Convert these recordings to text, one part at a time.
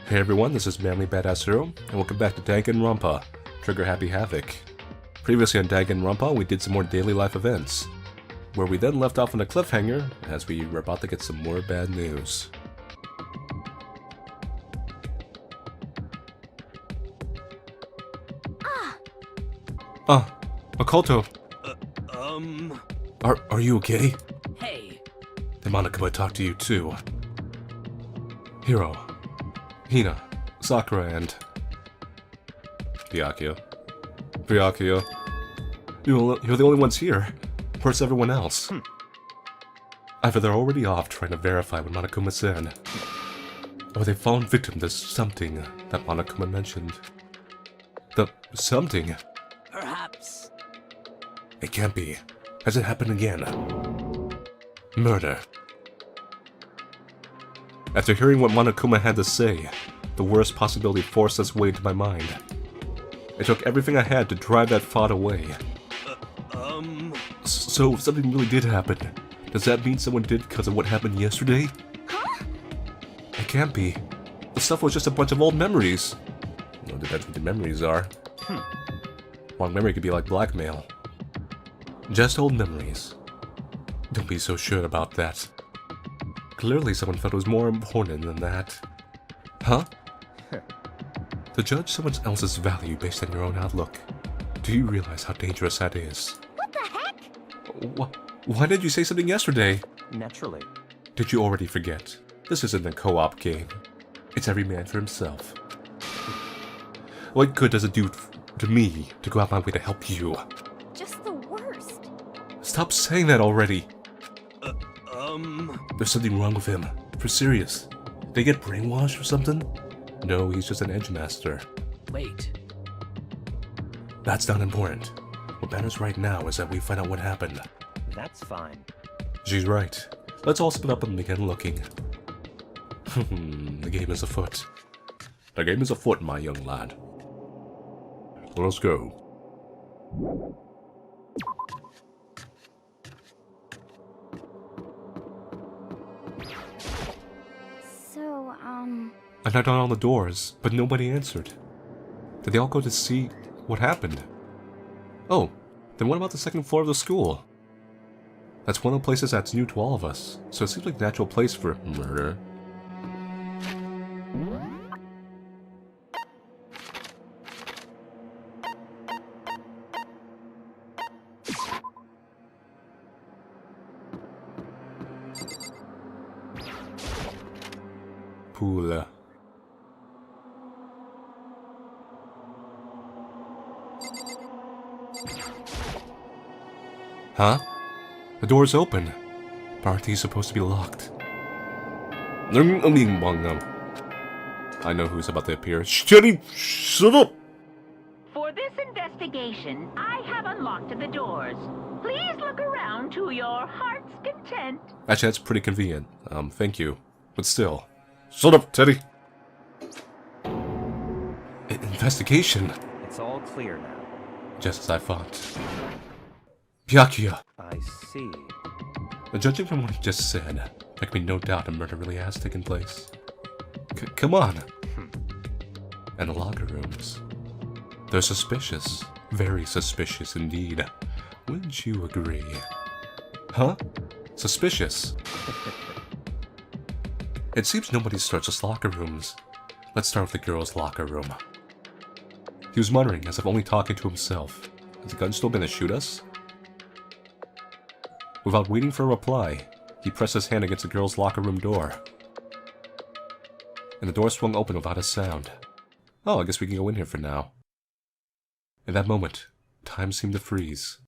Hey everyone, this is Manly Badass Hero, and welcome back to Danganronpa, Trigger Happy Havoc. Previously on Danganronpa, we did some more daily life events, where we then left off on a cliffhanger, as we were about to get some more bad news. Makoto. Are you okay? Hey. The Monokuma talked to you too. Hiro, Hina, Sakura, and Byakuya. You're the only ones here. Where's everyone else? Either they're already off trying to verify what Monokuma said, or they've fallen victim to something that Monokuma mentioned. The something? Perhaps. It can't be. Has it happened again? Murder. After hearing what Monokuma had to say, the worst possibility forced its way into my mind. It took everything I had to drive that thought away. So if something really did happen, does that mean someone did because of what happened yesterday? Huh? It can't be. The stuff was just a bunch of old memories. Well, depends what the memories are. Wrong memory could be like blackmail. Just old memories. Don't be so sure about that. Clearly someone felt it was more important than that. Huh? To judge someone else's value based on your own outlook, do you realize how dangerous that is? What the heck? Why did you say something yesterday? Naturally. Did you already forget? This isn't a co-op game. It's every man for himself. What good does it do to me to go out my way to help you? Just the worst. Stop saying that already! There's something wrong with him. For serious. Did they get brainwashed or something? No, he's just an edge master. Wait. That's not important. What matters right now is that we find out what happened. That's fine. She's right. Let's all split up and begin looking. The game is afoot. The game is afoot, my young lad. Let's go. I knocked on all the doors, but nobody answered. Did they all go to see what happened? Oh, then what about the second floor of the school? That's one of the places that's new to all of us, so it seems like a natural place for murder. Pool. Huh? The door's open. But aren't these supposed to be locked? I know who's about to appear. Shut up! For this investigation, I have unlocked the doors. Please look around to your heart's content. Actually, that's pretty convenient. Thank you. But still. Shut up, Teddy! Investigation? It's all clear now. Just as I thought. Byakuya! I see. Judging from what he just said, there can be no doubt a murder really has taken place. Come on! And the locker rooms. They're suspicious. Very suspicious indeed. Wouldn't you agree? Huh? Suspicious? It seems nobody searched the locker rooms. Let's start with the girls' locker room. He was muttering as if only talking to himself. Is the gun still gonna shoot us? Without waiting for a reply, he pressed his hand against the girls' locker room door. And the door swung open without a sound. Oh, I guess we can go in here for now. In that moment, time seemed to freeze.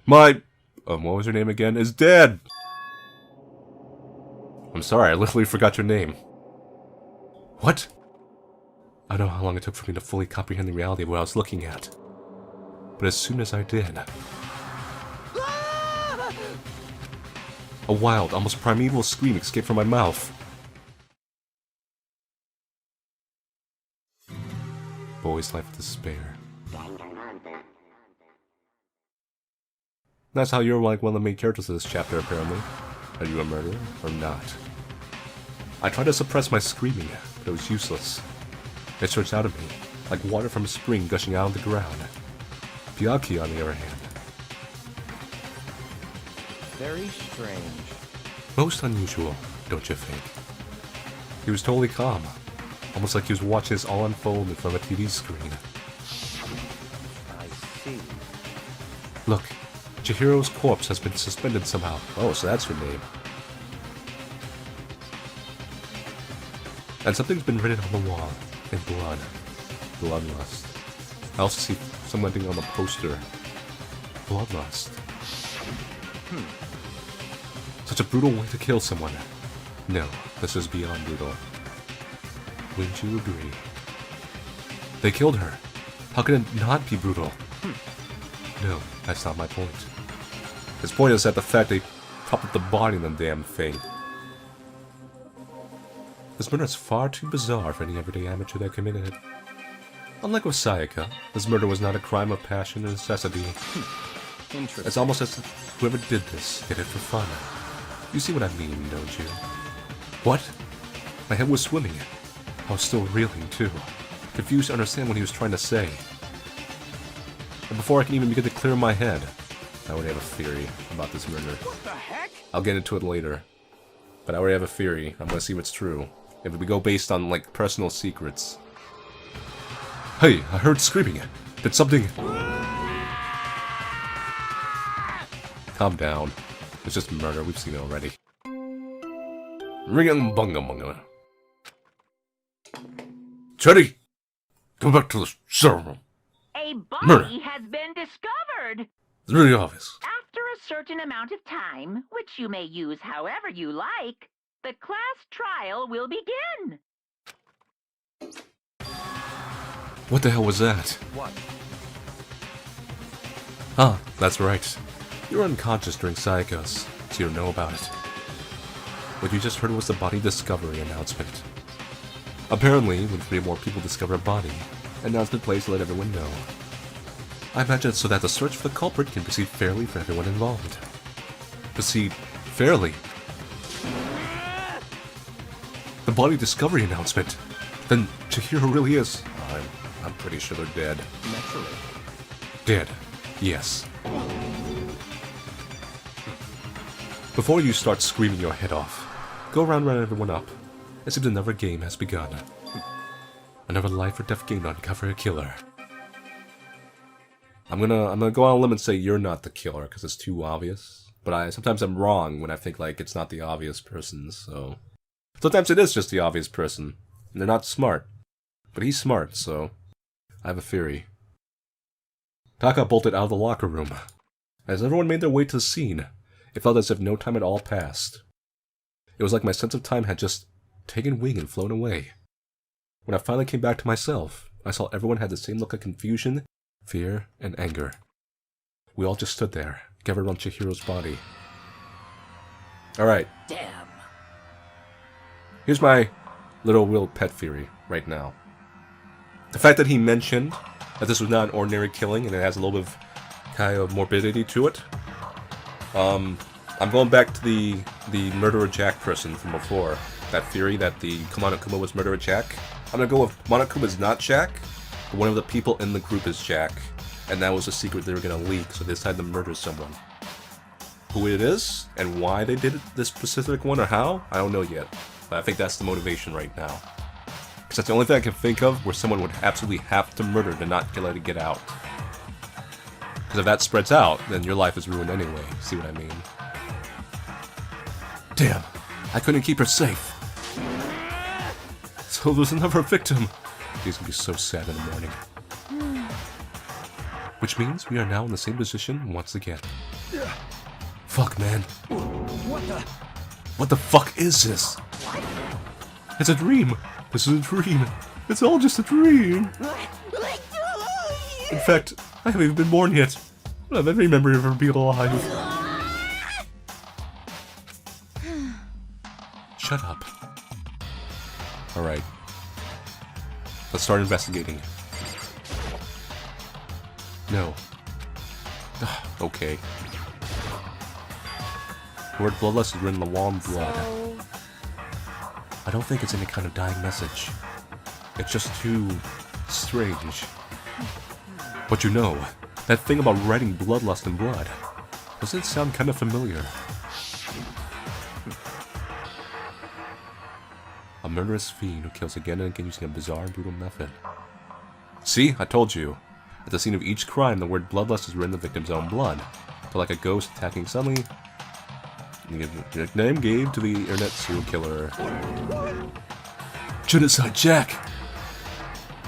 My... what was your name again? Is dead! I'm sorry, I literally forgot your name. What? I don't know how long it took for me to fully comprehend the reality of what I was looking at. But as soon as I did... a wild, almost primeval scream escaped from my mouth. Boy's life of despair. That's how you're like one of the main characters of this chapter, apparently. Are you a murderer or not? I tried to suppress my screaming, but it was useless. It surged out of me, like water from a spring gushing out of the ground. Byakuya, on the other hand. Very strange. Most unusual, don't you think? He was totally calm, almost like he was watching this all unfold in front of a TV screen. I see. Look, Chihiro's corpse has been suspended somehow. Oh, so that's her name. And something's been written on the wall, in blood. Bloodlust. I also see something on the poster. Bloodlust. Such a brutal way to kill someone. No, this is beyond brutal. Wouldn't you agree? They killed her. How could it not be brutal? No, that's not my point. His point is that the fact they propped up the body in the damn thing. This murder is far too bizarre for any everyday amateur that committed it. Unlike with Sayaka, this murder was not a crime of passion or necessity. Interesting. It's almost as if whoever did this did it for fun. You see what I mean, don't you? What? My head was swimming. I was still reeling, too. Confused to understand what he was trying to say. And before I can even begin to clear my head, I already have a theory about this murder. What the heck? I'll get into it later. But I already have a theory. I'm gonna see what's true. If we go based on, like, personal secrets. Hey, I heard screaming. Did something... Calm down. It's just murder. We've seen it already. Ring bunga bunga. Chetty! Go back to the server. A body Murder. has been discovered. It's really obvious. After a certain amount of time, which you may use however you like, the class trial will begin. What the hell was that? What? Ah, that's right. You were unconscious during Sayaka's, so you don't know about it. What you just heard was the body discovery announcement. Apparently, when 3 more people discover a body, an announcement plays to let everyone know. I imagine it's so that the search for the culprit can proceed fairly for everyone involved. Proceed fairly? The body discovery announcement? Then Chihiro really is... I'm pretty sure they're dead. Naturally. Dead. Yes. Before you start screaming your head off, go around round everyone up. It seems another game has begun. Another life or death game to uncover a killer. I'm gonna go on a limb and say you're not the killer because it's too obvious. But sometimes I'm wrong when I think like it's not the obvious person. So sometimes it is just the obvious person, and they're not smart. But he's smart, so I have a theory. Taka bolted out of the locker room. As everyone made their way to the scene, it felt as if no time at all passed. It was like my sense of time had just taken wing and flown away. When I finally came back to myself, I saw everyone had the same look of confusion, fear, and anger. We all just stood there, gathered around Chihiro's body. Alright, Damn. here's my little real pet theory right now. The fact that he mentioned that this was not an ordinary killing and it has a little bit of kind of morbidity to it. I'm going back to the Murderer Jack person from before. That theory that the Monokuma was Murderer Jack. I'm gonna go with Monokuma's not Jack, but one of the people in the group is Jack. And that was a secret they were gonna leak, so they decided to murder someone. Who it is, and why they did it, this specific one, or how, I don't know yet. But I think that's the motivation right now. Because that's the only thing I can think of where someone would absolutely have to murder to not let it get out. Because if that spreads out, then your life is ruined anyway. See what I mean? Damn, I couldn't keep her safe. So there's another victim. He's gonna be so sad in the morning. Which means we are now in the same position once again. Fuck, man. What the fuck is this? It's a dream. This is a dream. It's all just a dream. In fact, I haven't even been born yet. I don't have any memory of ever being alive. Shut up. Alright. Let's start investigating. No. Okay. The word bloodlust is written in the wall in blood. So, I don't think it's any kind of dying message. It's just too strange. But you know, that thing about writing bloodlust in blood, doesn't it sound kind of familiar? A murderous fiend who kills again and again using a bizarre and brutal method. See? I told you. At the scene of each crime, the word bloodlust is written in the victim's own blood. But like a ghost attacking suddenly, you get the nickname gave to the internet serial killer. Genocide Jack!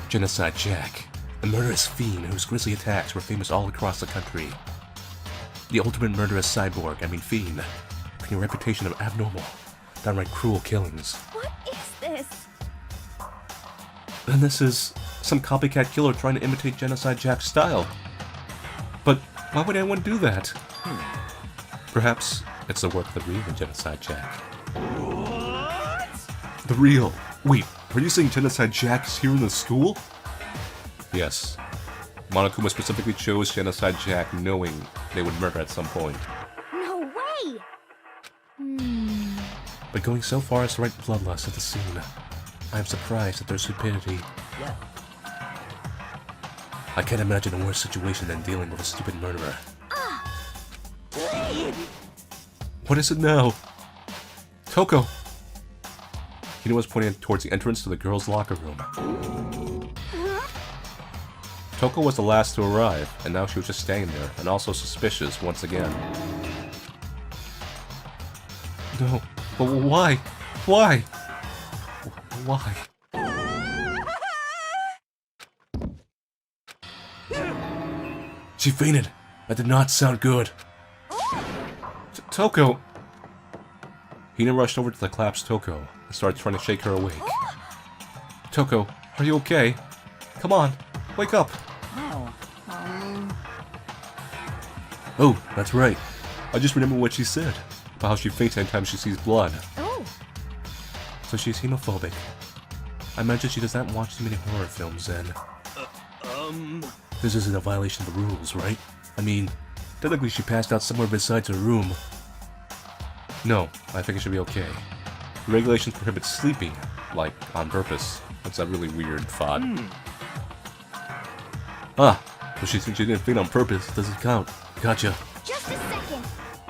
Genocide Jack. A murderous fiend whose grisly attacks were famous all across the country. The ultimate murderous cyborg, fiend. Bringing a reputation of abnormal, downright cruel killings. what is this? And this is some copycat killer trying to imitate Genocide Jack's style. But why would anyone do that? Perhaps it's the work of the real Genocide Jack. What? The real? Wait, are you saying Genocide Jack is here in the school? Yes. Monokuma specifically chose Genocide Jack knowing they would murder at some point. No way! But going so far as to write bloodlust at the scene, I am surprised at their stupidity. Yeah. I can't imagine a worse situation than dealing with a stupid murderer. What is it now? Toko! Hina was pointing towards the entrance to the girls' locker room. Toko was the last to arrive, and now she was just standing there, and also suspicious once again. No, but why? Why? Why? She fainted. That did not sound good. Toko! Hina rushed over to the collapsed Toko and started trying to shake her awake. Toko, are you okay? Come on, wake up! Oh, that's right. I just remember what she said about how she faints anytime she sees blood. Oh, So she's hemophobic. I imagine she does not watch too many horror films then. This isn't a violation of the rules, right? Technically she passed out somewhere besides her room. No, I think it should be okay. The regulations prohibit sleeping, like, on purpose. That's a really weird thought. Ah, but she thinks she didn't faint on purpose. Doesn't count. Gotcha. just a second.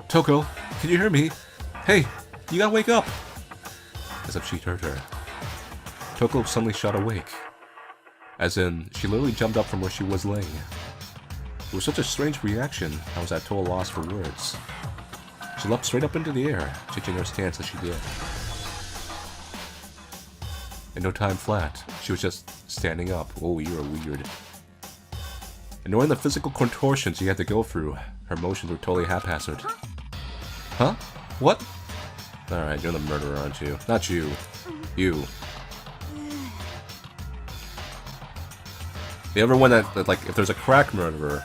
Toko, can you hear me? Hey, you gotta wake up! As if she'd heard her. Toko suddenly shot awake. As in, she literally jumped up from where she was laying. It was such a strange reaction, I was at total loss for words. She leapt straight up into the air, changing her stance as she did. In no time flat, she was just standing up. Oh, you're weird. Ignoring the physical contortions she had to go through, her motions were totally haphazard. Huh? What? Alright, you're the murderer, aren't you? Not you. You. The other one that, like, if there's a crack murderer,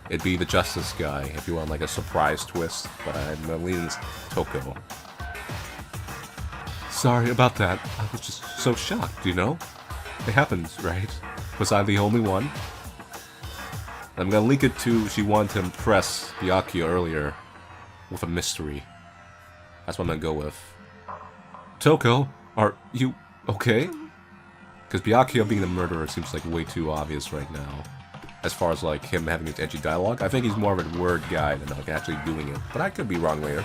it'd be the Justice guy, if you want, like, a surprise twist, but I'm leaning Toko. Sorry about that. I was just so shocked, you know? It happens, right? Was I the only one? I'm gonna link it to she wanted to impress Byakuya earlier with a mystery. That's what I'm gonna go with. Toko, are you okay? Because Byakuya being the murderer seems like way too obvious right now. As far as like him having his edgy dialogue, I think he's more of a word guy than like actually doing it. But I could be wrong later.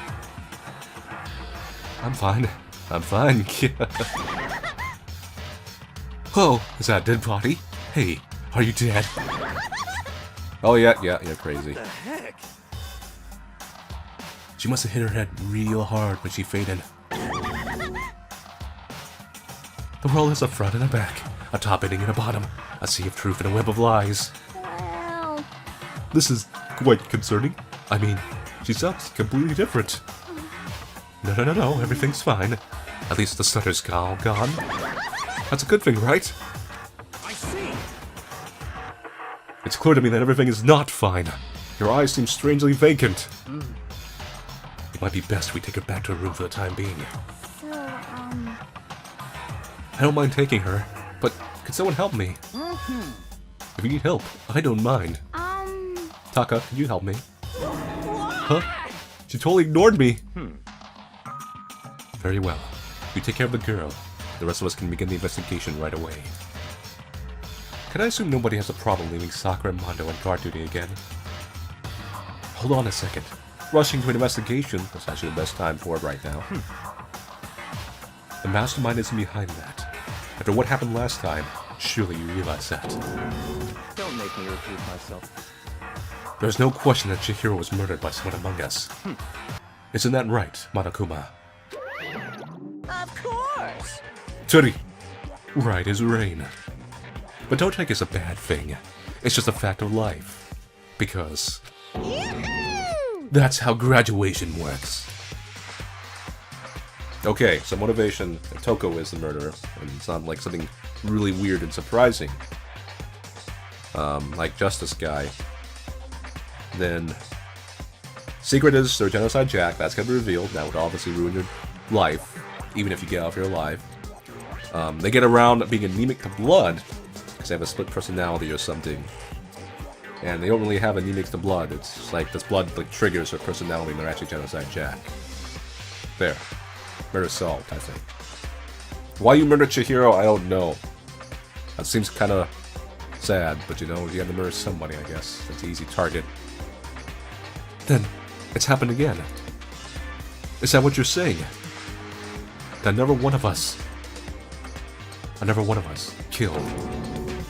I'm fine. I'm fine. Oh, is that a dead body? Hey, are you dead? Oh yeah, you're crazy. What the heck? She must have hit her head real hard when she fainted. The world has a front and a back, a top ending and a bottom, a sea of truth and a web of lies. Well, This is quite concerning. She sounds completely different. No, everything's fine. At least the stutter's all gone. That's a good thing, right? I see. It's clear to me that everything is not fine. Your eyes seem strangely vacant. It might be best we take her back to her room for the time being. so, I don't mind taking her, but could someone help me? If you need help, I don't mind. Taka, can you help me? Huh? She totally ignored me. Very well. You take care of the girl. The rest of us can begin the investigation right away. Can I assume nobody has a problem leaving Sakura and Mondo on guard duty again? Hold on a second. Rushing to an investigation is actually the best time for it right now. The mastermind isn't behind that. After what happened last time, surely you realize that. Don't make me repeat myself. There's no question that Chihiro was murdered by someone among us. Isn't that right, Monokuma? Of course! Turi! Right as rain. But don't take it as a bad thing. It's just a fact of life. Because that's how graduation works. Okay, so motivation. Toko is the murderer, and it's not like something really weird and surprising. Like Justice Guy. Then, secret is their genocide Jack. That's gonna be revealed. That would obviously ruin your life, even if you get off here alive. They get around being anemic to blood because they have a split personality or something, and they don't really have anemic to blood. It's like this blood like triggers their personality, and they're actually genocide Jack. There, murder solved. I think. Why you murdered Chihiro, I don't know. That seems kind of sad, but you know, you have to murder somebody, I guess. That's an easy target. Then, it's happened again. Is that what you're saying? That another one of us killed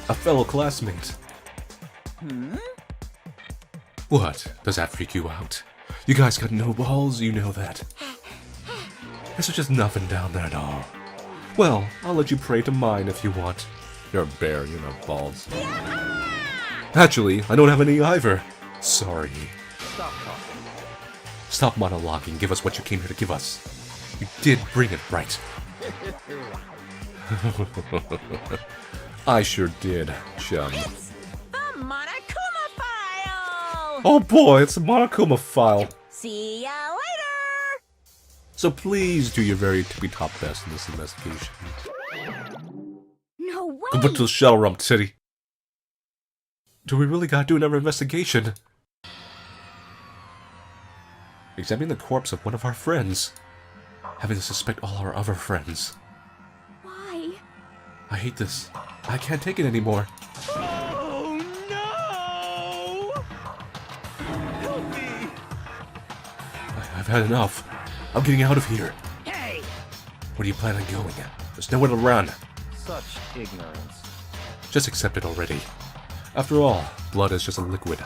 a fellow classmate? What? Does that freak you out? You guys got no balls, you know that. This is just nothing down there at all. Well, I'll let you pray to mine if you want. You're a bear, you know balls. Actually, I don't have any either. Sorry. Stop talking. Stop monologuing. Give us what you came here to give us. You did bring it, right? I sure did, chum. The Monokuma file! Oh boy, it's a Monokuma file. See ya later! So please do your very tippy-top best in this investigation. No way! Go back to the shuttle rump, City. Do we really gotta do another investigation? Examining the corpse of one of our friends. Having to suspect all our other friends. Why? I hate this. I can't take it anymore. Oh no! Help me! I've had enough. I'm getting out of here. Hey! Where do you plan on going? There's nowhere to run. Such ignorance. Just accept it already. After all, blood is just a liquid.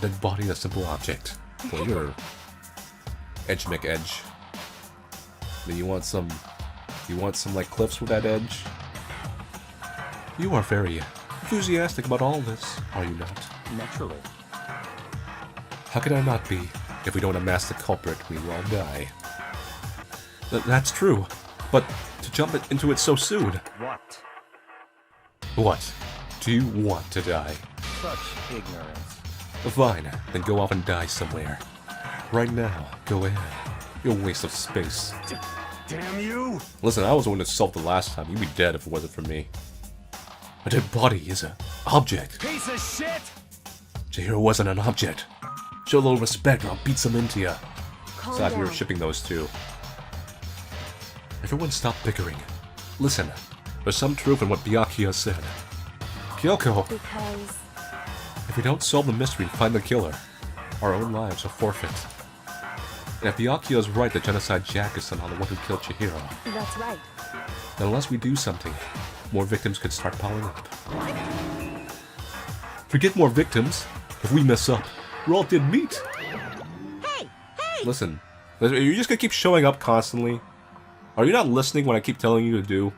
Dead body a simple object. Well, you're edge McEdge. Do you want some like cliffs with that edge? You are very enthusiastic about all this, are you not? Naturally. How could I not be? If we don't amass the culprit, we will all die. That's true, but to jump into it so soon. What? What? Do you want to die? Such ignorance. Fine, then go off and die somewhere. Right now, go ahead. You're a waste of space. Damn you! Listen, I was the one that solved the last time. You'd be dead if it wasn't for me. A dead body is an object. Piece of shit! Chihiro wasn't an object. Show a little respect or I'll beat some into ya. Calm Glad we were down. shipping those two. Everyone stop bickering. Listen, there's some truth in what Byakuya said. Kyoko, Because... if we don't solve the mystery and find the killer, our own lives are forfeit. And if Byakuya is right that Genocide Jack is somehow the one who killed Chihiro, That's right. then unless we do something, more victims could start piling up. Forget more victims. If we mess up, we're all dead meat. Hey! Hey! Listen, are you just gonna keep showing up constantly? Are you not listening when I keep telling you to do?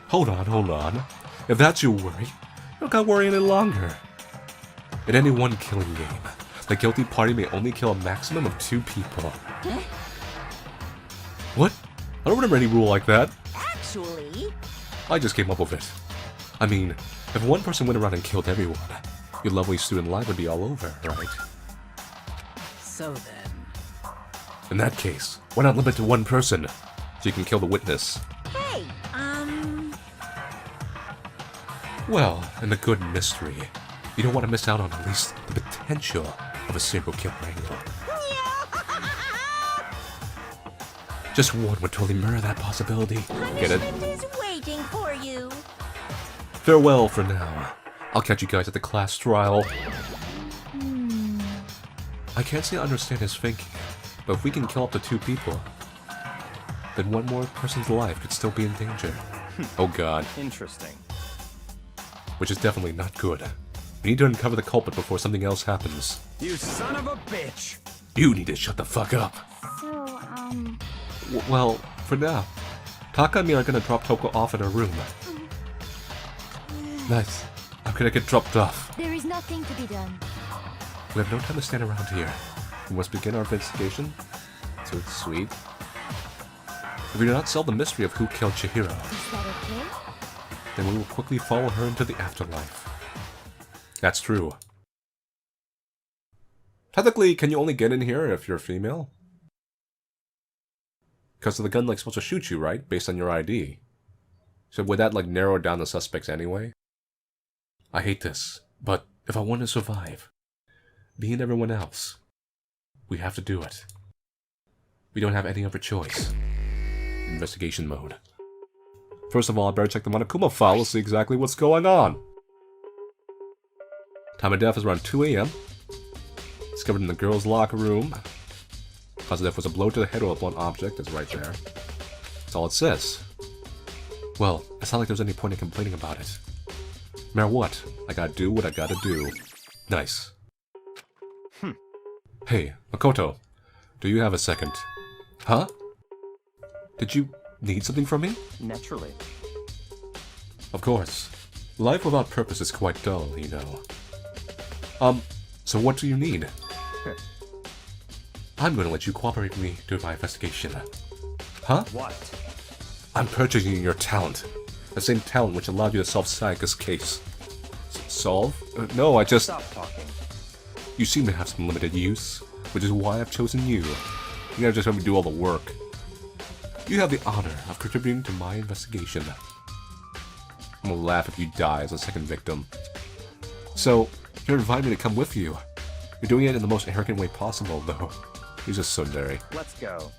Hold on. If that's your worry, you don't gotta worry any longer. In any one killing game, the guilty party may only kill a maximum of 2 people. Huh? What? I don't remember any rule like that. Actually... I just came up with it. I mean, if one person went around and killed everyone, your lovely student life would be all over, right? So then... In that case, why not limit it to 1 person? So you can kill the witness. Hey! Well, in the good mystery, you don't want to miss out on at least the potential of a serial killer angle. Just one would totally mirror that possibility. Get it? Punishment is waiting for you. Farewell for now. I'll catch you guys at the class trial. I can't say I understand his thinking, but if we can kill up to 2 people, then one more person's life could still be in danger. Oh god. Interesting. Which is definitely not good. We need to uncover the culprit before something else happens. You son of a bitch! You need to shut the fuck up. So, Well, for now, Taka and me are gonna drop Toko off in her room. Nice. How can I get dropped off? there is nothing to be done. We have no time to stand around here. We must begin our investigation. So sweet. If we do not solve the mystery of who killed Chihiro, Is that okay? then we will quickly follow her into the afterlife. That's true. Technically, can you only get in here if you're female? Because the gun supposed to shoot you, right? Based on your ID. So would that narrow down the suspects anyway? I hate this, but if I want to survive, me and everyone else, we have to do it. We don't have any other choice. Investigation mode. First of all, I better check the Monokuma file to see exactly what's going on. Time of death is around 2 AM. Discovered in the girls' locker room. Cause of death was a blow to the head or a blunt object. That's right there. That's all it says. Well, it's not like there's any point in complaining about it. No matter what, I gotta do what I gotta do. Nice. Hey, Makoto. Do you have a second? Huh? Did you need something from me? Naturally. Of course. Life without purpose is quite dull, you know. So what do you need? I'm gonna let you cooperate with me during my investigation. Huh? What? I'm purchasing your talent. The same talent which allowed you to solve Sayaka's case. Solve? No, I just... Stop talking. You seem to have some limited use, which is why I've chosen you. You gotta just let me do all the work. You have the honor of contributing to my investigation. I'm gonna laugh if you die as a second victim. So, you're inviting me to come with you. You're doing it in the most arrogant way possible, though. He's a tsundere. Let's go.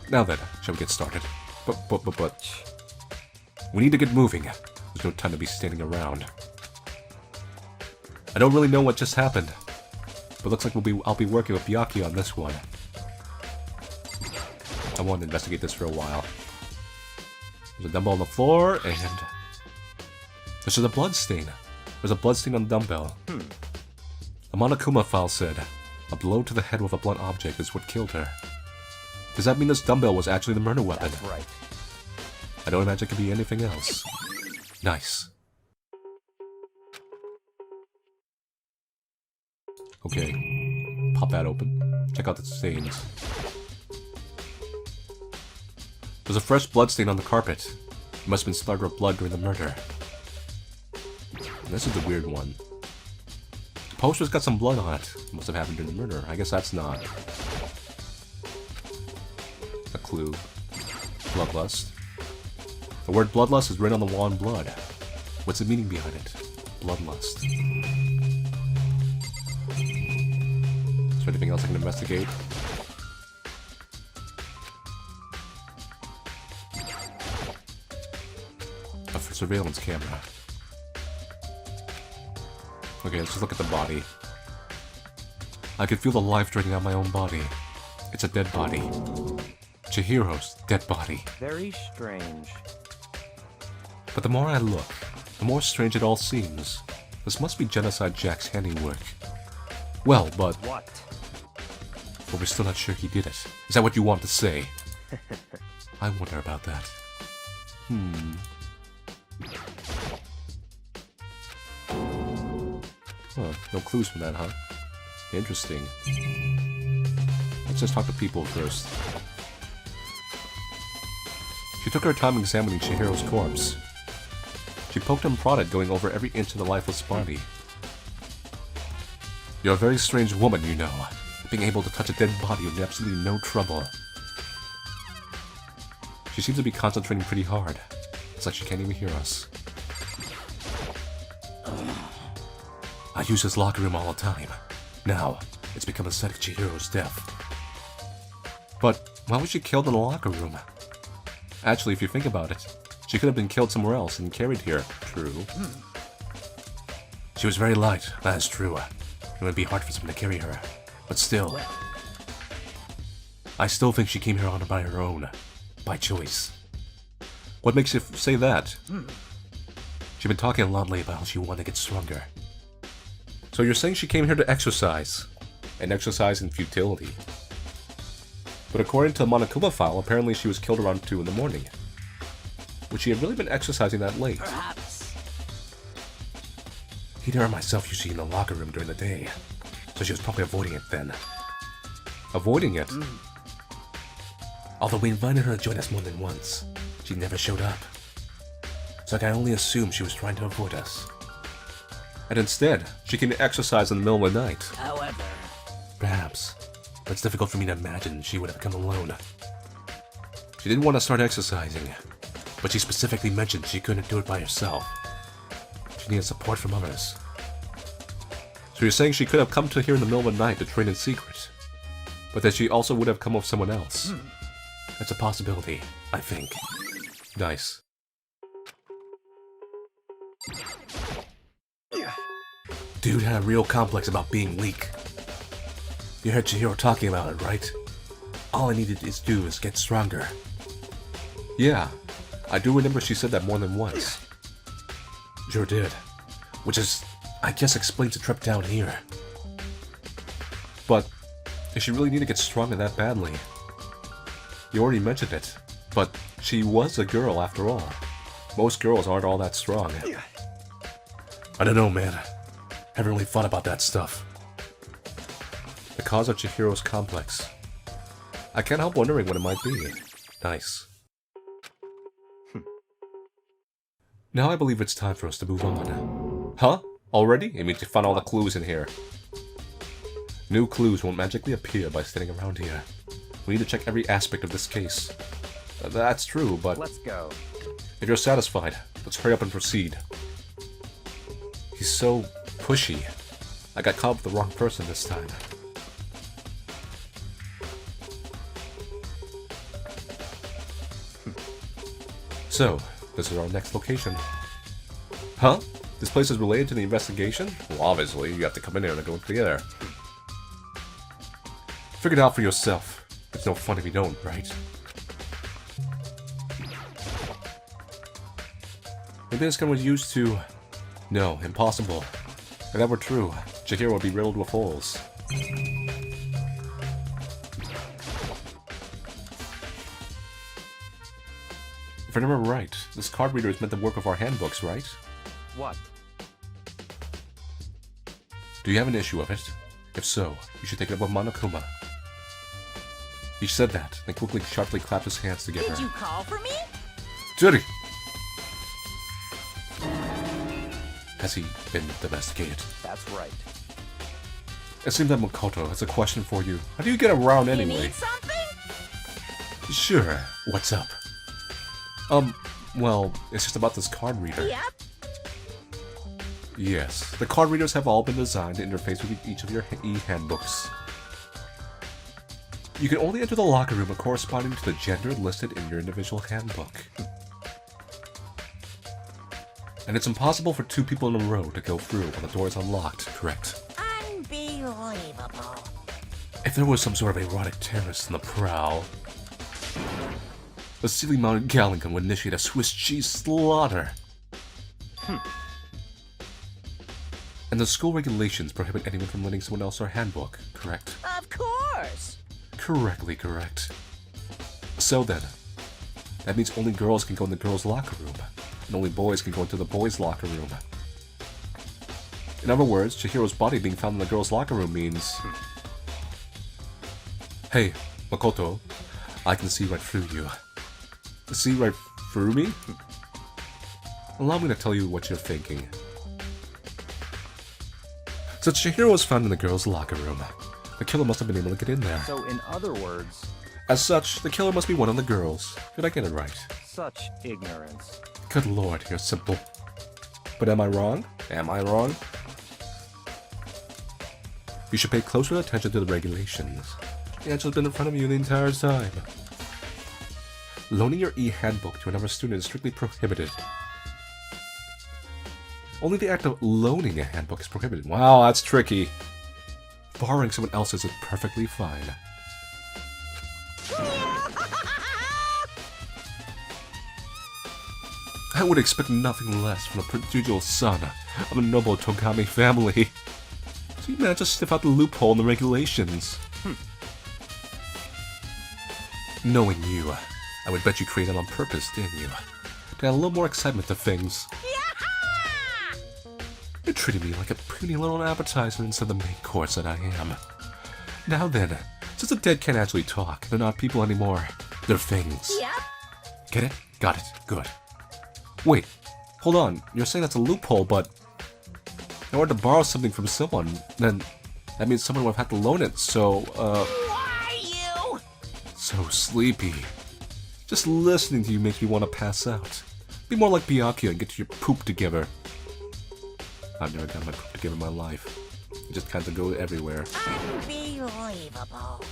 Now then, shall we get started? But... We need to get moving. There's no time to be standing around. I don't really know what just happened, but looks like I'll be working with Byakuya on this one. I wanted to investigate this for a while. There's a dumbbell on the floor, and... There's a blood stain. There's a blood stain on the dumbbell. A Monokuma file said, a blow to the head with a blunt object is what killed her. Does that mean this dumbbell was actually the murder weapon? That's right. I don't imagine it could be anything else. Nice. Okay. Pop that open. Check out the stains. There's a fresh blood stain on the carpet. It must have been splattered with blood during the murder. And this is the weird one. The poster's got some blood on it. It must have happened during the murder. I guess that's not a clue. Bloodlust. The word bloodlust is written on the wall in blood. What's the meaning behind it? Bloodlust. Is there anything else I can investigate? A surveillance camera. Okay, let's just look at the body. I could feel the life draining out my own body. It's a dead body. Chihiro's dead body. Very strange. But the more I look, the more strange it all seems. This must be Genocide Jack's handiwork. Well, but What? we're still not sure he did it. Is that what you want to say? I wonder about that. Huh, no clues from that, huh? Interesting. Let's just talk to people first. She took her time examining Chihiro's corpse. She poked and prodded, going over every inch of the lifeless body. You're a very strange woman, you know. Being able to touch a dead body with absolutely no trouble. She seems to be concentrating pretty hard. It's like she can't even hear us. I use this locker room all the time. Now, it's become a site of Chihiro's death. But Why was she killed in the locker room? Actually, if you think about it, she could have been killed somewhere else and carried here. True. She was very light, that is true. It would be hard for someone to carry her. But still, I still think she came here on by her own. By choice. What makes you say that? She's been talking a lot lately about how she wanted to get stronger. So you're saying she came here to exercise? And exercise in futility. But according to the Monokuma file, apparently she was killed around 2 in the morning. Would she have really been exercising that late? Perhaps. Hida and myself usually in the locker room during the day, so she was probably avoiding it then. Avoiding it? Although we invited her to join us more than once, she never showed up. So I can only assume she was trying to avoid us. And instead, she came to exercise in the middle of the night. However, Perhaps. But it's difficult for me to imagine she would have come alone. She didn't want to start exercising, but she specifically mentioned she couldn't do it by herself. She needed support from others. So you're saying she could have come to here in the middle of the night to train in secret, but that she also would have come with someone else. That's a possibility, I think. Nice. Dude had a real complex about being weak. You heard Chihiro talking about it, right? All I needed to do is get stronger. Yeah, I do remember she said that more than once. Sure did. Which is, I guess, explains the trip down here. But, does she really need to get stronger that badly? You already mentioned it, but she was a girl after all. Most girls aren't all that strong. I don't know, man. Haven't really thought about that stuff. The cause of Chihiro's complex. I can't help wondering what it might be. Nice. Now I believe it's time for us to move on. Huh? Already? It means you found all the clues in here. New clues won't magically appear by standing around here. We need to check every aspect of this case. That's true, but let's go. if you're satisfied, let's hurry up and proceed. He's so pushy. I got caught with the wrong person this time. So, this is our next location. Huh? This place is related to the investigation? Well, obviously, you have to come in here and go together. Figure it out for yourself. It's no fun if you don't, right? Maybe this gun was used to... No, impossible. If that were true, Chihiro would be riddled with holes. If I remember right, this card reader is meant to work with our handbooks, right? What? Do you have an issue with it? If so, you should take it up with Monokuma. He said that, then quickly, sharply clapped his hands together. Did you call for me? Did he? Has he been domesticated? That's right. It seems that Makoto has a question for you. How do you get around You anyway? need something? Sure. What's up? Well, it's just about this card reader. Yep. Yes, the card readers have all been designed to interface with each of your e-handbooks. You can only enter the locker room corresponding to the gender listed in your individual handbook. And it's impossible for 2 people in a row to go through when the door is unlocked, correct? Unbelievable. If there was some sort of erotic terrorist on the prowl, the ceiling-mounted Gatling gun would initiate a Swiss cheese slaughter. And the school regulations prohibit anyone from lending someone else their handbook, correct? Of course. Correctly correct. So then, that means only girls can go in the girls' locker room, and only boys can go into the boys' locker room. In other words, Chihiro's body being found in the girls' locker room means... Hey, Makoto, I can see right through you. See right through me? Allow me to tell you what you're thinking. Since Chihiro was found in the girls' locker room, the killer must have been able to get in there. So, in other words, As such, the killer must be one of the girls. Did I get it right? such ignorance. Good lord, you're simple. But am I wrong? Am I wrong? You should pay closer attention to the regulations. The answer's been in front of you the entire time. Loaning your e-handbook to another student is strictly prohibited. Only the act of loaning a handbook is prohibited. Wow, that's tricky. Borrowing someone else's is perfectly fine. I would expect nothing less from a prodigal son of a noble Togami family. So you managed to sniff out the loophole in the regulations. Knowing you, I would bet you created that on purpose, didn't you? To add a little more excitement to things. You treated me like a puny little appetizer instead of the main course that I am. Now then, since the dead can't actually talk, they're not people anymore. They're things. Yep. Get it? Got it. Good. Wait, hold on. You're saying that's a loophole, but in order to borrow something from someone, then that means someone would have had to loan it, so, Why you? So sleepy. Just listening to you makes me want to pass out. Be more like Byakuya and get your poop together. I've never gotten my poop together in my life. It just kind of go everywhere. Unbelievable.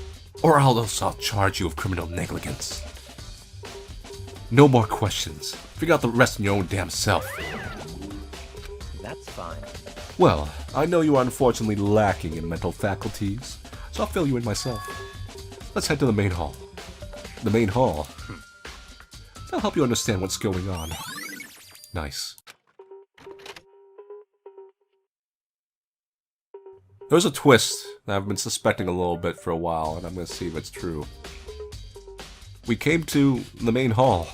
Or else I'll charge you with criminal negligence. No more questions. Figure out the rest in your own damn self. That's fine. Well, I know you are unfortunately lacking in mental faculties, so I'll fill you in myself. Let's head to the main hall. The main hall? That'll help you understand what's going on. Nice. There's a twist that I've been suspecting a little bit for a while, and I'm going to see if it's true. We came to the main hall.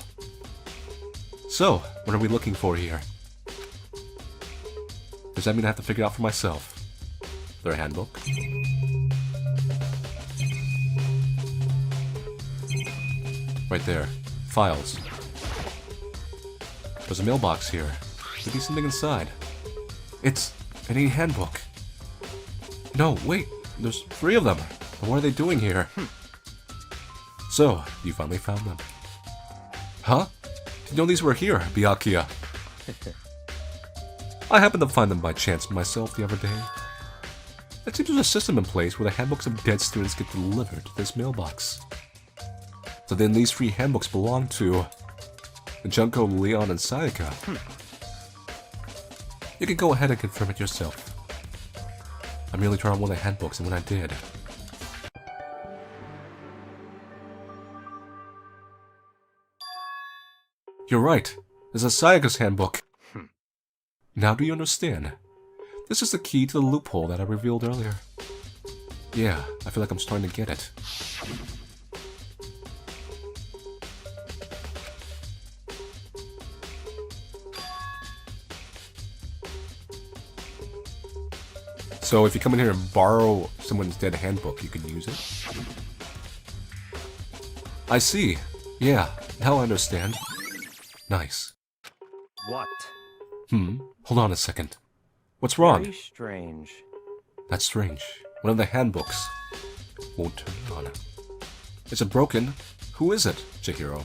So, what are we looking for here? Does that mean I have to figure it out for myself? Their handbook? Right there. Files. There's a mailbox here. Could be something inside. It's an e-handbook. No, wait. There's 3 of them. What are they doing here? So, you finally found them. Huh? Didn't know these were here, Byakuya. I happened to find them by chance myself the other day. It seems there's a system in place where the handbooks of dead students get delivered to this mailbox. So then these 3 handbooks belong to Junko, Leon, and Sayaka. You can go ahead and confirm it yourself. I merely turned on one of the handbooks, and when I did... You're right. There's a Sayaka's handbook. Now do you understand? This is the key to the loophole that I revealed earlier. Yeah, I feel like I'm starting to get it. So if you come in here and borrow someone's dead handbook, you can use it? I see. Yeah, now I understand. Nice. What? Hold on a second. What's wrong? Very strange. That's strange. One of the handbooks won't turn on. Is it broken? Who is it, Chihiro?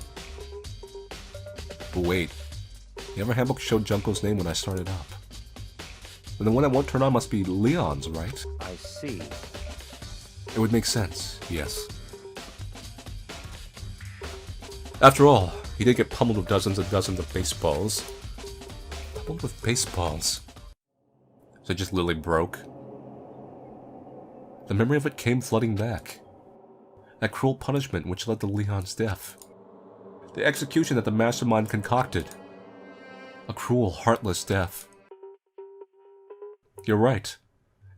But wait. The other handbook showed Junko's name when I started up. And the one that won't turn on must be Leon's, right? I see. It would make sense, yes. After all, he did get pummeled with dozens and dozens of baseballs. Pummeled with baseballs? So it just literally broke? The memory of it came flooding back. That cruel punishment which led to Leon's death. The execution that the mastermind concocted. A cruel, heartless death. You're right.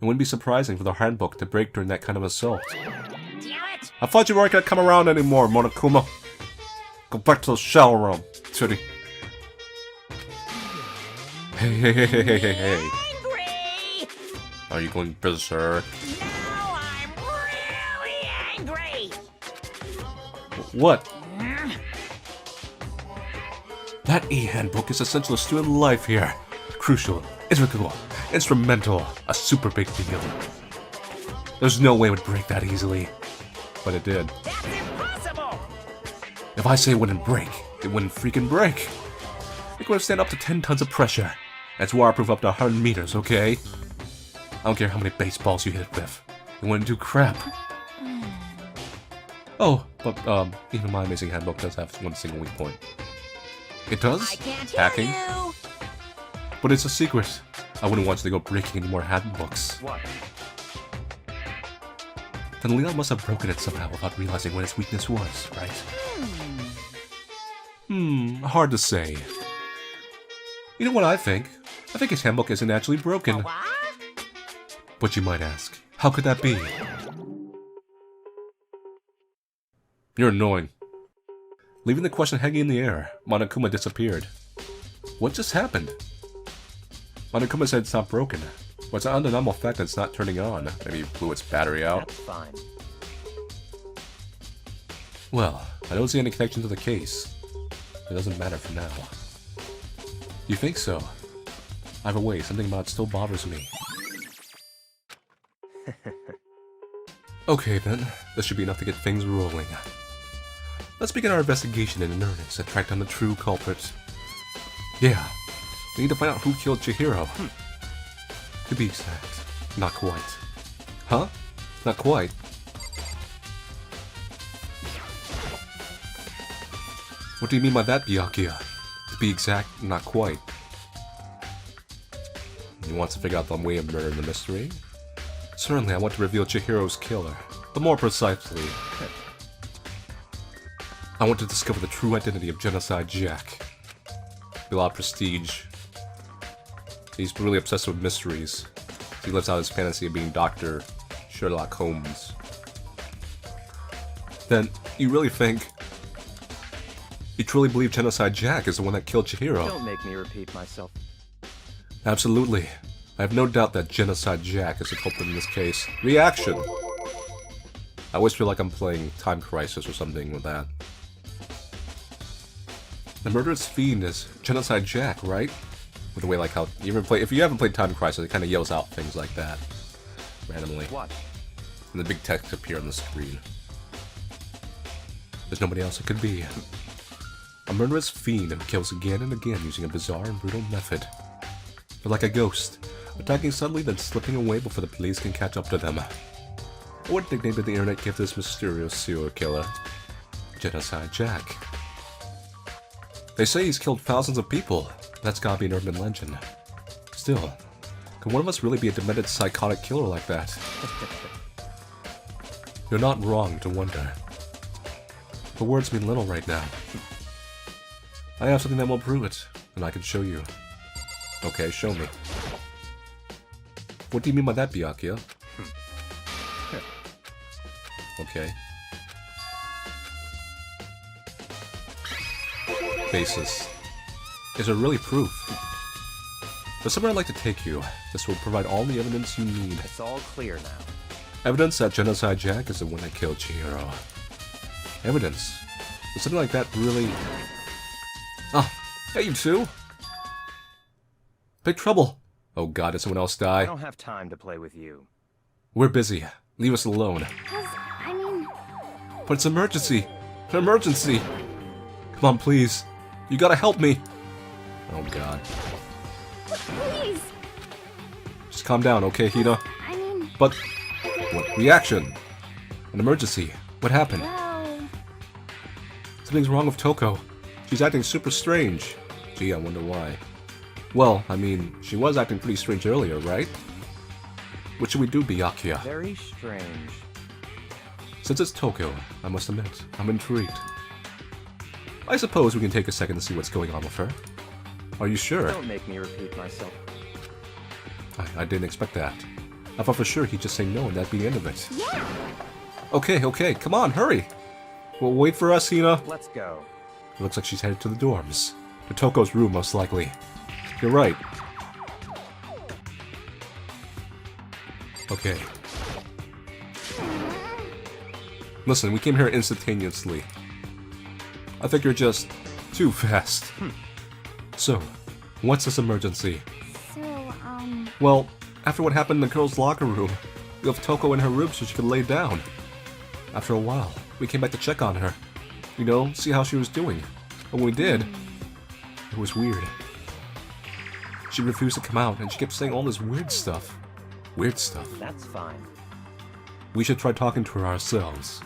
It wouldn't be surprising for the handbook to break during that kind of assault. Damn it! I thought you weren't gonna come around anymore, Monokuma. Go back to the shower room, Tootie. Hey. Angry! Are you going berserk? Now I'm really angry! What? That e-handbook is essential to student life here. Crucial, integral, instrumental, a super big deal. There's no way it would break that easily. But it did. That's impossible! If I say it wouldn't break, it wouldn't freaking break. It could stand up to 10 tons of pressure. That's waterproof up to 100 meters, okay? I don't care how many baseballs you hit it with. It wouldn't do crap. Oh, But, even my amazing handbook does have one single weak point. It does? I can't hear Hacking? you. But it's a secret. I wouldn't want you to go breaking any more handbooks. What? Then Leon must have broken it somehow without realizing what its weakness was, right? Hard to say. You know what I think? I think his handbook isn't actually broken. What? But you might ask, how could that be? You're annoying. Leaving the question hanging in the air, Monokuma disappeared. What just happened? Monokuma said it's not broken. But it's an undeniable fact that it's not turning on. Maybe it blew its battery out. That's fine. Well, I don't see any connection to the case. It doesn't matter for now. You think so? Either way, something about it still bothers me. Okay then, this should be enough to get things rolling. Let's begin our investigation in earnest and track down the true culprit. Yeah, we need to find out who killed Chihiro. To be exact, not quite. Huh? Not quite? What do you mean by that, Byakuya? To be exact, not quite. You want to figure out the way of murder in the mystery? Certainly, I want to reveal Chihiro's killer, but more precisely, I want to discover the true identity of Genocide Jack. Be a lot of prestige. He's really obsessed with mysteries. He lives out his fantasy of being Dr. Sherlock Holmes. Then, you really think you truly believe Genocide Jack is the one that killed Chihiro? Don't make me repeat myself. Absolutely. I have no doubt that Genocide Jack is the culprit in this case. Reaction! I always feel like I'm playing Time Crisis or something with that. The murderous fiend is Genocide Jack, right? With the way like how if you haven't played Time Crisis, it kind of yells out things like that. Randomly. What? And the big text appear on the screen. There's nobody else it could be. A murderous fiend who kills again and again using a bizarre and brutal method. They're like a ghost, attacking suddenly then slipping away before the police can catch up to them. What nickname did the internet give this mysterious serial killer? Genocide Jack. They say he's killed thousands of people. That's gotta be an urban legend. Still, could one of us really be a demented psychotic killer like that? You're not wrong to wonder. But words mean little right now. I have something that will prove it, and I can show you. Okay, show me. What do you mean by that, Byakuya? Okay. Basis. Is there really proof? There's somewhere I'd like to take you. This will provide all the evidence you need. It's all clear now. Evidence that Genocide Jack is the one that killed Chihiro. Evidence? Does something like that really... Ah, hey you two! Big trouble! Oh god, did someone else die? I don't have time to play with you. We're busy. Leave us alone. But it's an emergency! An emergency! Come on, please. You gotta help me! Oh god. Please. Just calm down, okay, Hina? But... what? Reaction! An emergency. What happened? Well, Something's wrong with Toko. She's acting super strange. Gee, I wonder why. Well, I mean, she was acting pretty strange earlier, right? What should we do, Byakuya? Very strange. Since it's Toko, I must admit, I'm intrigued. I suppose we can take a second to see what's going on with her. Are you sure? Don't make me repeat myself. I didn't expect that. I thought for sure he'd just say no and that'd be the end of it. yeah. Okay, come on, hurry! Well, wait for us, Hina. Let's go. It looks like she's headed to the dorms. To Toko's room, most likely. You're right. Okay. Listen, we came here instantaneously. I think you're just too fast. So, what's this emergency? So, Well, after what happened in the girls' locker room, we left Toko in her room so she could lay down. After a while, we came back to check on her. You know, see how she was doing. And when we did, it was weird. She refused to come out, and she kept saying all this weird stuff. Weird stuff. That's fine. We should try talking to her ourselves.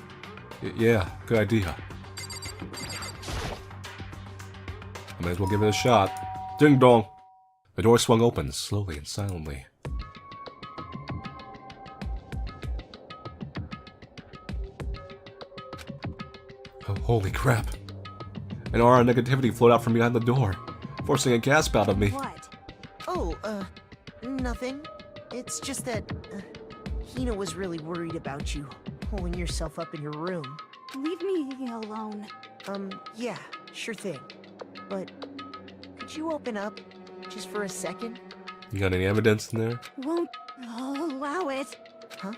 Yeah, good idea. I may as well give it a shot. Ding dong! The door swung open, slowly and silently. Oh, holy crap. An aura of negativity flowed out from behind the door, forcing a gasp out of me. What? Oh, nothing. It's just that, Hina was really worried about you, holding yourself up in your room. Leave me alone. Yeah, sure thing. But, could you open up, just for a second? You got any evidence in there? Won't allow it. Huh?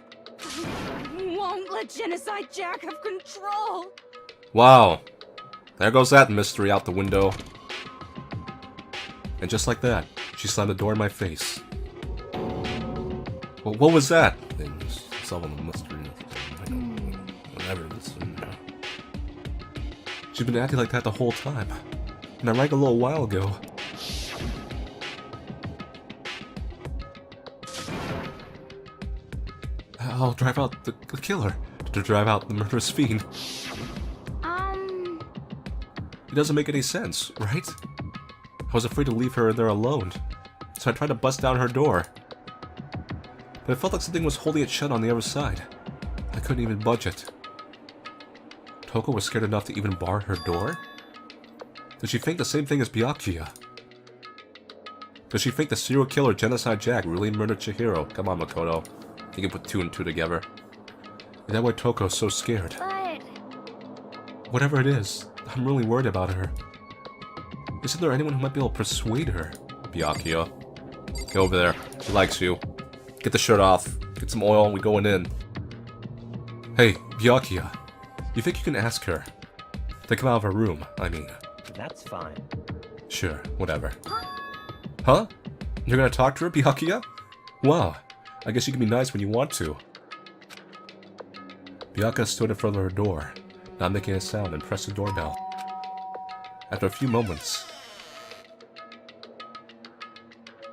Won't let Genocide Jack have control. Wow. There goes that mystery out the window. And just like that, she slammed the door in my face. Well, what was that? Things. Solving the mystery. Whatever it is. She's been acting like that the whole time. And I rang a little while ago. I'll drive out the killer. To drive out the murderous fiend. It doesn't make any sense, right? I was afraid to leave her there alone, so I tried to bust down her door. But it felt like something was holding it shut on the other side. I couldn't even budge it. Toko was scared enough to even bar her door? Did she think the same thing as Byakuya? Does she think the serial killer Genocide Jack really murdered Chihiro? Come on, Makoto. You can put 2 and 2 together. Is that why Toko's so scared? But Whatever it is, I'm really worried about her. Isn't there anyone who might be able to persuade her? Byakuya. Go over there. She likes you. Get the shirt off. Get some oil and we going in. Hey, Byakuya. You think you can ask her to come out of her room, I mean? That's fine. Sure, whatever. Huh? You're gonna talk to her, Byakuya? Wow. I guess you can be nice when you want to. Byakuya stood in front of her door, not making a sound, and pressed the doorbell. After a few moments,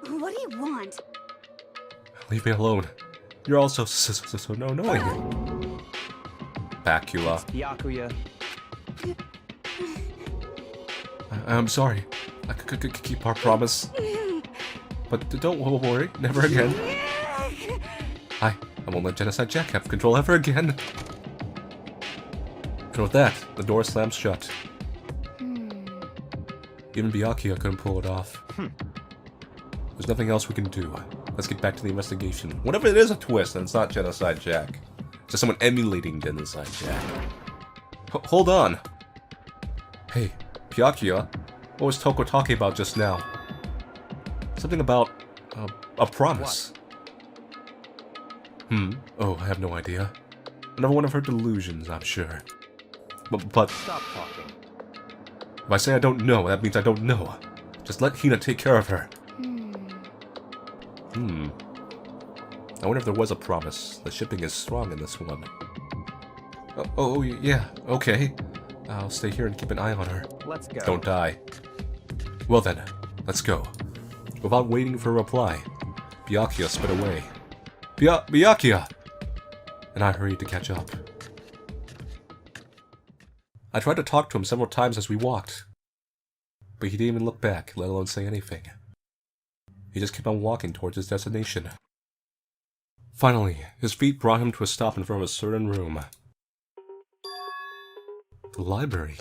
what do you want? leave me alone. You're all so annoying. Byakuya. Byakuya. I'm sorry. I could keep our promise. But don't worry, never again. I won't let Genocide Jack have control ever again. And with that, the door slammed shut. Even Byakuya couldn't pull it off. There's nothing else we can do. Let's get back to the investigation. Whatever it is a twist, and it's not Genocide Jack. It's just someone emulating Genocide Jack. Hold on! Hey, Byakuya, what was Toko talking about just now? Something about a promise. Oh, I have no idea. Another one of her delusions, I'm sure. But Stop talking. if I say I don't know, that means I don't know. Just let Hina take care of her. I wonder if there was a promise. The shipping is strong in this one. Oh yeah, okay. I'll stay here and keep an eye on her. Let's go. Don't die. Well then, let's go. Without waiting for a reply, Byakuya sped away. Byakuya! And I hurried to catch up. I tried to talk to him several times as we walked, but he didn't even look back, let alone say anything. He just kept on walking towards his destination. Finally, his feet brought him to a stop in front of a certain room. The library.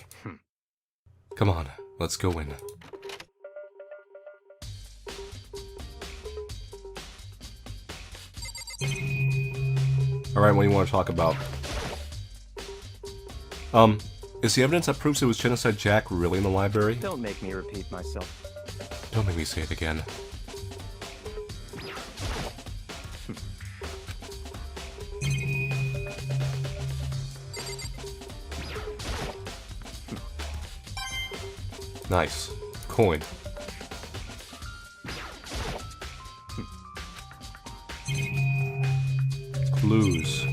Come on, let's go in. Alright, what do you want to talk about? Is the evidence that proves it was Genocide Jack really in the library? Don't make me repeat myself. Don't make me say it again. Nice. Coin. Clues.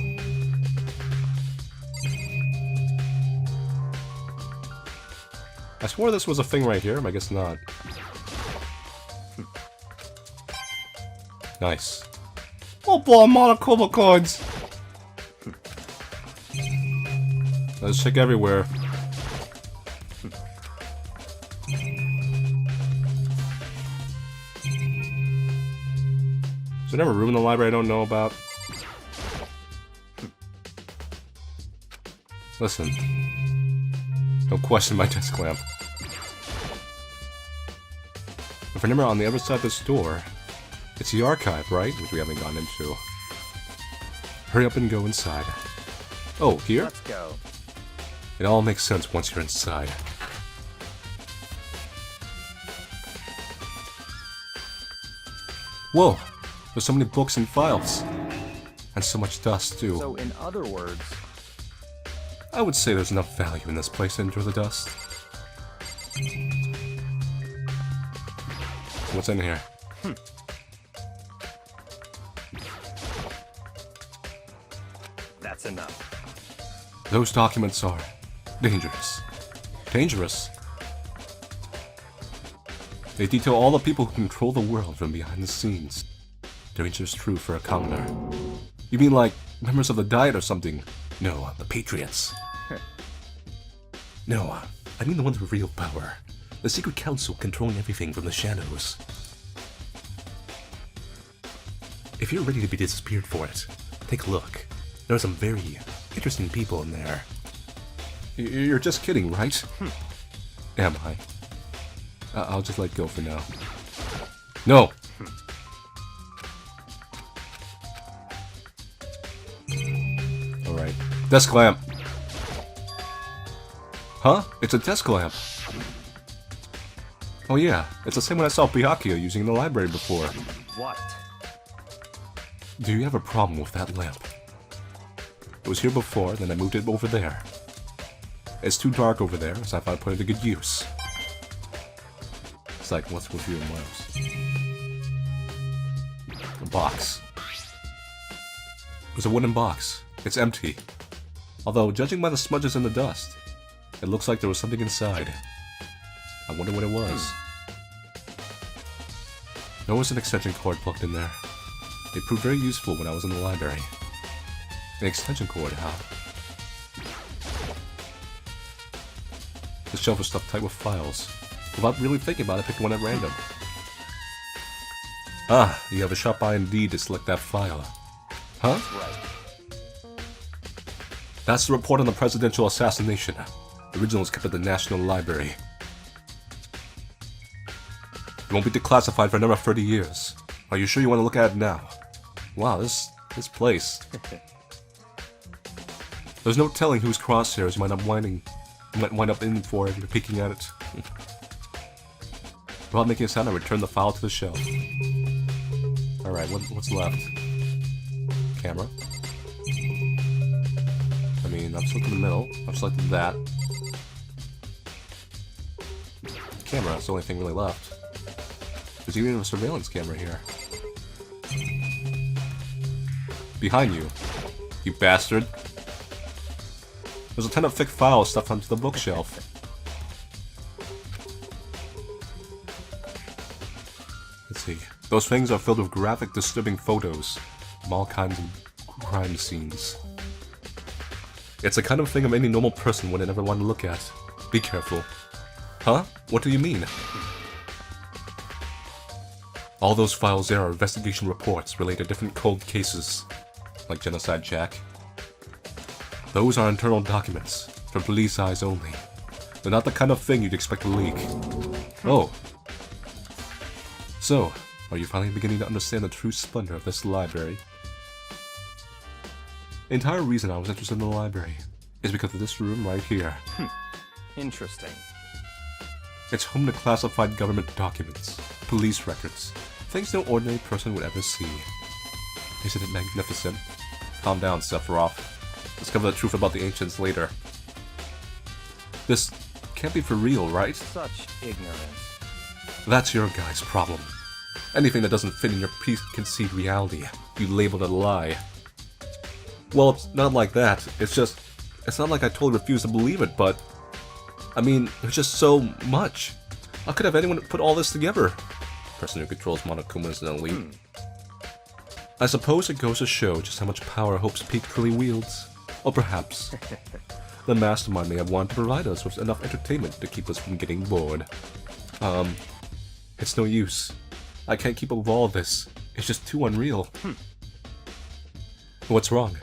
I swore this was a thing right here, but I guess not. Nice. Oh boy, Monokuma coins! Let's check everywhere. Is there ever a room in the library I don't know about? Listen. Don't question my desk lamp. If I remember on the other side of this door, it's the archive, right? Which we haven't gone into. Hurry up and go inside. Oh, here? Let's go. It all makes sense once you're inside. Whoa! There's so many books and files. And so much dust, too. So, in other words, I would say there's enough value in this place to endure the dust. What's in here? that's enough. Those documents are dangerous. Dangerous? They detail all the people who control the world from behind the scenes. Dangerous true for a commoner. You mean like members of the Diet or something? No, the Patriots. No, I mean the ones with real power. The secret council controlling everything from the shadows. If you're ready to be disappeared for it, take a look. There are some very interesting people in there. You're just kidding, right? Am I? I'll just let go for now. No! Alright. Desk lamp! Huh? It's a desk lamp! Oh yeah, it's the same one I saw Byakuya using in the library before. What? Do you have a problem with that lamp? It was here before, then I moved it over there. It's too dark over there, so I thought I'd put it to good use. It's like, what's with you and Miles? A box. It was a wooden box. It's empty. Although, judging by the smudges in the dust, it looks like there was something inside. I wonder what it was. There was an extension cord plugged in there. It proved very useful when I was in the library. An extension cord, huh? The shelf was stuffed tight with files. Without really thinking about it, I picked one at random. Ah, you have a sharp eye indeed to select that file. Huh? Right. That's the report on the presidential assassination. The original is kept at the National Library. It won't be declassified for another 30 years. Are you sure you want to look at it now? Wow, this place. There's no telling whose crosshairs you might wind up in for if you're peeking at it. Without making a sound, I return the file to the shelf. Alright, what's left? Camera. I mean, I've selected the middle. I've selected that. Camera, that's the only thing really left. There's even a surveillance camera here. Behind you, you bastard. There's a ton of thick files stuffed onto the bookshelf. Let's see. Those things are filled with graphic, disturbing photos from all kinds of crime scenes. It's the kind of thing any normal person wouldn't ever want to look at. Be careful. Huh? What do you mean? All those files there are investigation reports related to different cold cases, like Genocide Jack. Those are internal documents, for police eyes only. They're not the kind of thing you'd expect to leak. Oh. So, are you finally beginning to understand the true splendor of this library? The entire reason I was interested in the library is because of this room right here. Interesting. It's home to classified government documents, police records, things no ordinary person would ever see. Isn't it magnificent? Calm down, Sephiroth. Discover the truth about the ancients later. This can't be for real, right? Such ignorance. That's your guy's problem. Anything that doesn't fit in your preconceived reality, you label it a lie. Well, it's not like that. It's not like I totally refuse to believe it, but I mean, there's just so much. How could have anyone put all this together? The person who controls Monokuma is an elite. I suppose it goes to show just how much power Hope's Peak truly wields. Or perhaps, the mastermind may have wanted to provide us with enough entertainment to keep us from getting bored. It's no use. I can't keep up with all of this. It's just too unreal. What's wrong?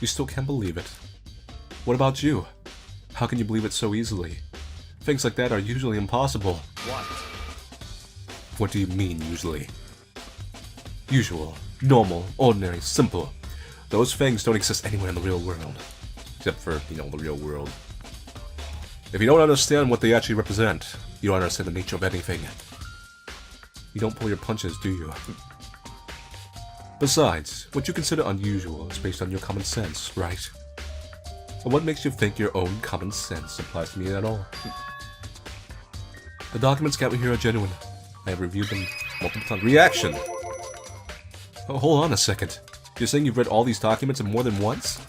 You still can't believe it. What about you? How can you believe it so easily? Things like that are usually impossible. What? What do you mean, usually? Usual, normal, ordinary, simple. Those things don't exist anywhere in the real world. Except for, the real world. If you don't understand what they actually represent, you don't understand the nature of anything. You don't pull your punches, do you? Besides, what you consider unusual is based on your common sense, right? And what makes you think your own common sense applies to me at all? The documents gathered here are genuine. I have reviewed them multiple times. Reaction! Oh, hold on a second. You're saying you've read all these documents more than once?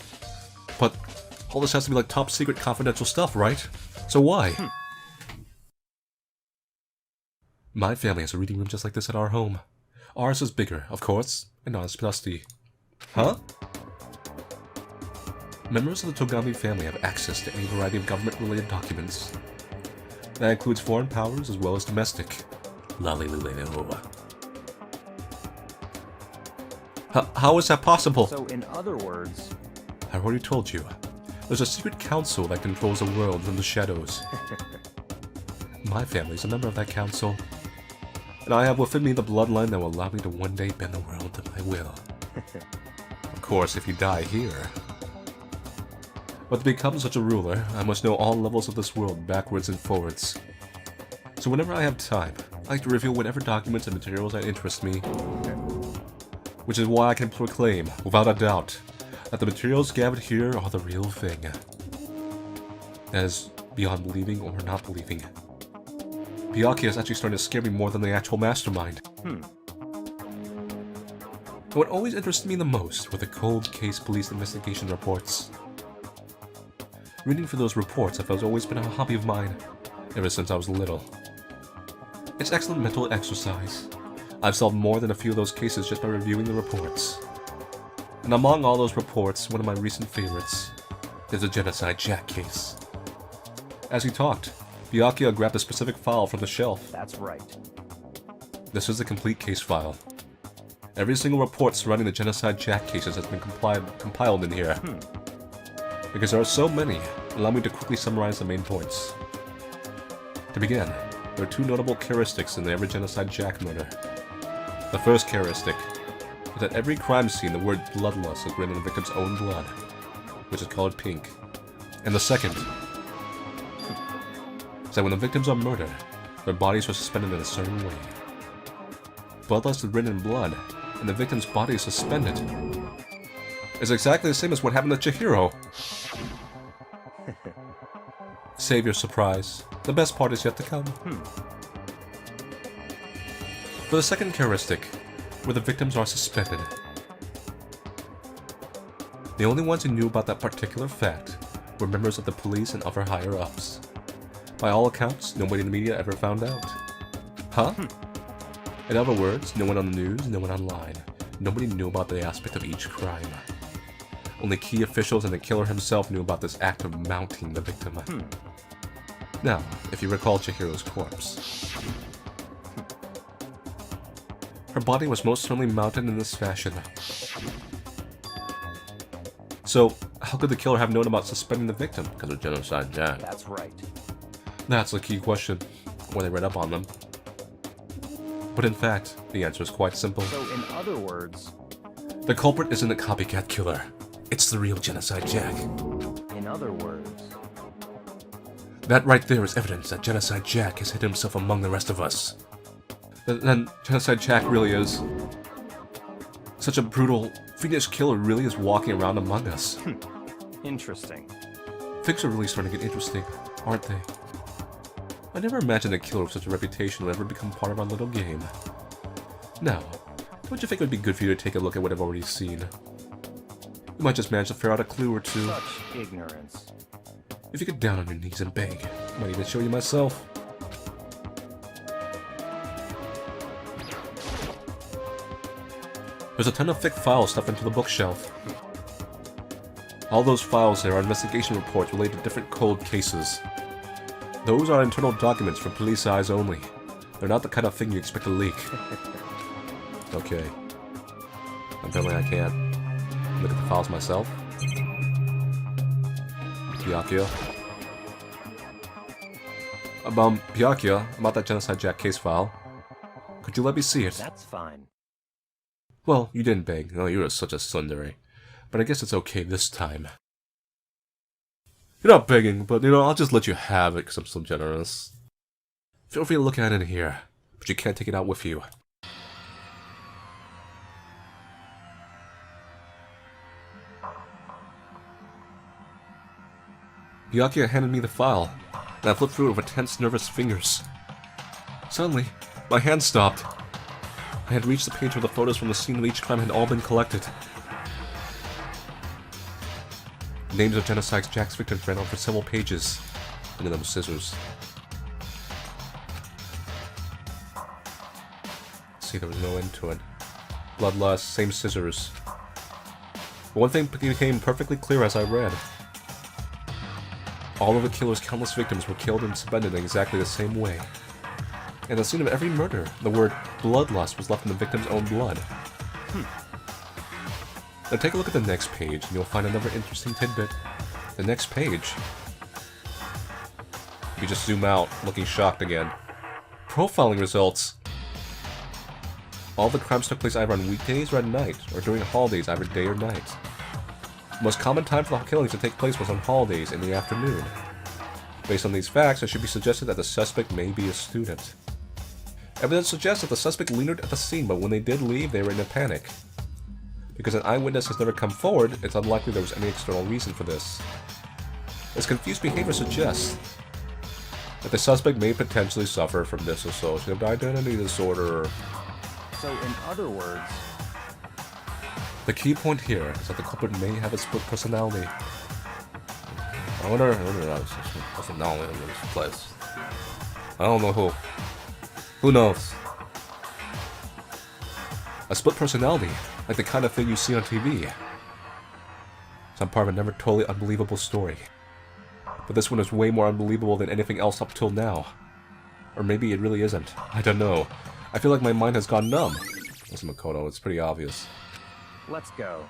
But all this has to be like top secret confidential stuff, right? So why? My family has a reading room just like this at our home. Ours is bigger, of course, and not as dusty. Huh? Members of the Togami family have access to any variety of government-related documents. That includes foreign powers as well as domestic. How is that possible? So, in other words... I've already told you. There's a secret council that controls the world from the shadows. My family's a member of that council. And I have within me the bloodline that will allow me to one day bend the world to my will. Of course, if you die here. But to become such a ruler, I must know all levels of this world backwards and forwards. So whenever I have time, I like to review whatever documents and materials that interest me. Which is why I can proclaim, without a doubt, that the materials gathered here are the real thing. As beyond believing or not believing. Byakuya is actually starting to scare me more than the actual mastermind. What always interested me the most were the cold case police investigation reports. Reading for those reports has always been a hobby of mine, ever since I was little. It's excellent mental exercise. I've solved more than a few of those cases just by reviewing the reports. And among all those reports, one of my recent favorites is the Genocide Jack case. As we talked, Byakuya grabbed a specific file from the shelf. That's right. This is the complete case file. Every single report surrounding the Genocide Jack cases has been compiled in here. Because there are so many, allow me to quickly summarize the main points. To begin, there are two notable characteristics in every Genocide Jack murder. The first characteristic is that every crime scene the word bloodlust is written in the victim's own blood, which is colored pink. And the second is that when the victims are murdered, their bodies are suspended in a certain way. Bloodlust is written in blood, and the victim's body is suspended. It's exactly the same as what happened to Chihiro. Save your surprise. The best part is yet to come. For the second characteristic, where the victims are suspended. The only ones who knew about that particular fact were members of the police and other higher-ups. By all accounts, nobody in the media ever found out. Huh? In other words, no one on the news, no one online. Nobody knew about the aspect of each crime. Only key officials and the killer himself knew about this act of mounting the victim. Now, if you recall Chihiro's corpse. Her body was most certainly mounted in this fashion. So, how could the killer have known about suspending the victim? Because of Genocide Jack. That's right. That's the key question, when they read up on them. But in fact, the answer is quite simple. So, in other words... The culprit isn't a copycat killer. It's the real Genocide Jack. In other words... That right there is evidence that Genocide Jack has hid himself among the rest of us. Then Genocide Jack really is... such a brutal, fiendish killer really is walking around among us. Interesting. Things are really starting to get interesting, aren't they? I never imagined a killer with such a reputation would ever become part of our little game. Now, don't you think it would be good for you to take a look at what I've already seen? You might just manage to figure out a clue or two. Such ignorance. If you get down on your knees and beg, I might even show you myself. There's a ton of thick files stuffed into the bookshelf. All those files there are investigation reports related to different cold cases. Those are internal documents for police eyes only. They're not the kind of thing you expect to leak. Okay. Apparently I can't look at the files myself. Byakuya. Byakuya, about that Genocide Jack case file. Could you let me see it? That's fine. Well, you didn't beg. Oh, you're such a tsundere. But I guess it's okay this time. You're not begging, but I'll just let you have it because I'm so generous. Feel free to look at it in here, but you can't take it out with you. Byakuya handed me the file, and I flipped through it with tense, nervous fingers. Suddenly, my hand stopped. I had reached the page where the photos from the scene of each crime had all been collected. The names of Genocide Jack's victims ran on for several pages, and in them scissors. See, there was no end to it. Bloodlust, same scissors. But one thing became perfectly clear as I read. All of the killer's countless victims were killed and suspended in exactly the same way. And at the scene of every murder, the word bloodlust was left in the victim's own blood. Now take a look at the next page, and you'll find another interesting tidbit. The next page. You just zoom out, looking shocked again. Profiling results. All the crimes took place either on weekdays or at night, or during holidays either day or night. The most common time for the killings to take place was on holidays in the afternoon. Based on these facts, it should be suggested that the suspect may be a student. Evidence suggests that the suspect lingered at the scene, but when they did leave, they were in a panic. Because an eyewitness has never come forward, it's unlikely there was any external reason for this. This confused behavior suggests that the suspect may potentially suffer from dissociative identity disorder. So, in other words... The key point here is that the culprit may have a split personality. I wonder how personality in this place. I don't know who. Who knows? A split personality, like the kind of thing you see on TV. Some part of a never totally unbelievable story. But this one is way more unbelievable than anything else up till now. Or maybe it really isn't. I don't know. I feel like my mind has gone numb. Listen, Makoto, it's pretty obvious. Let's go.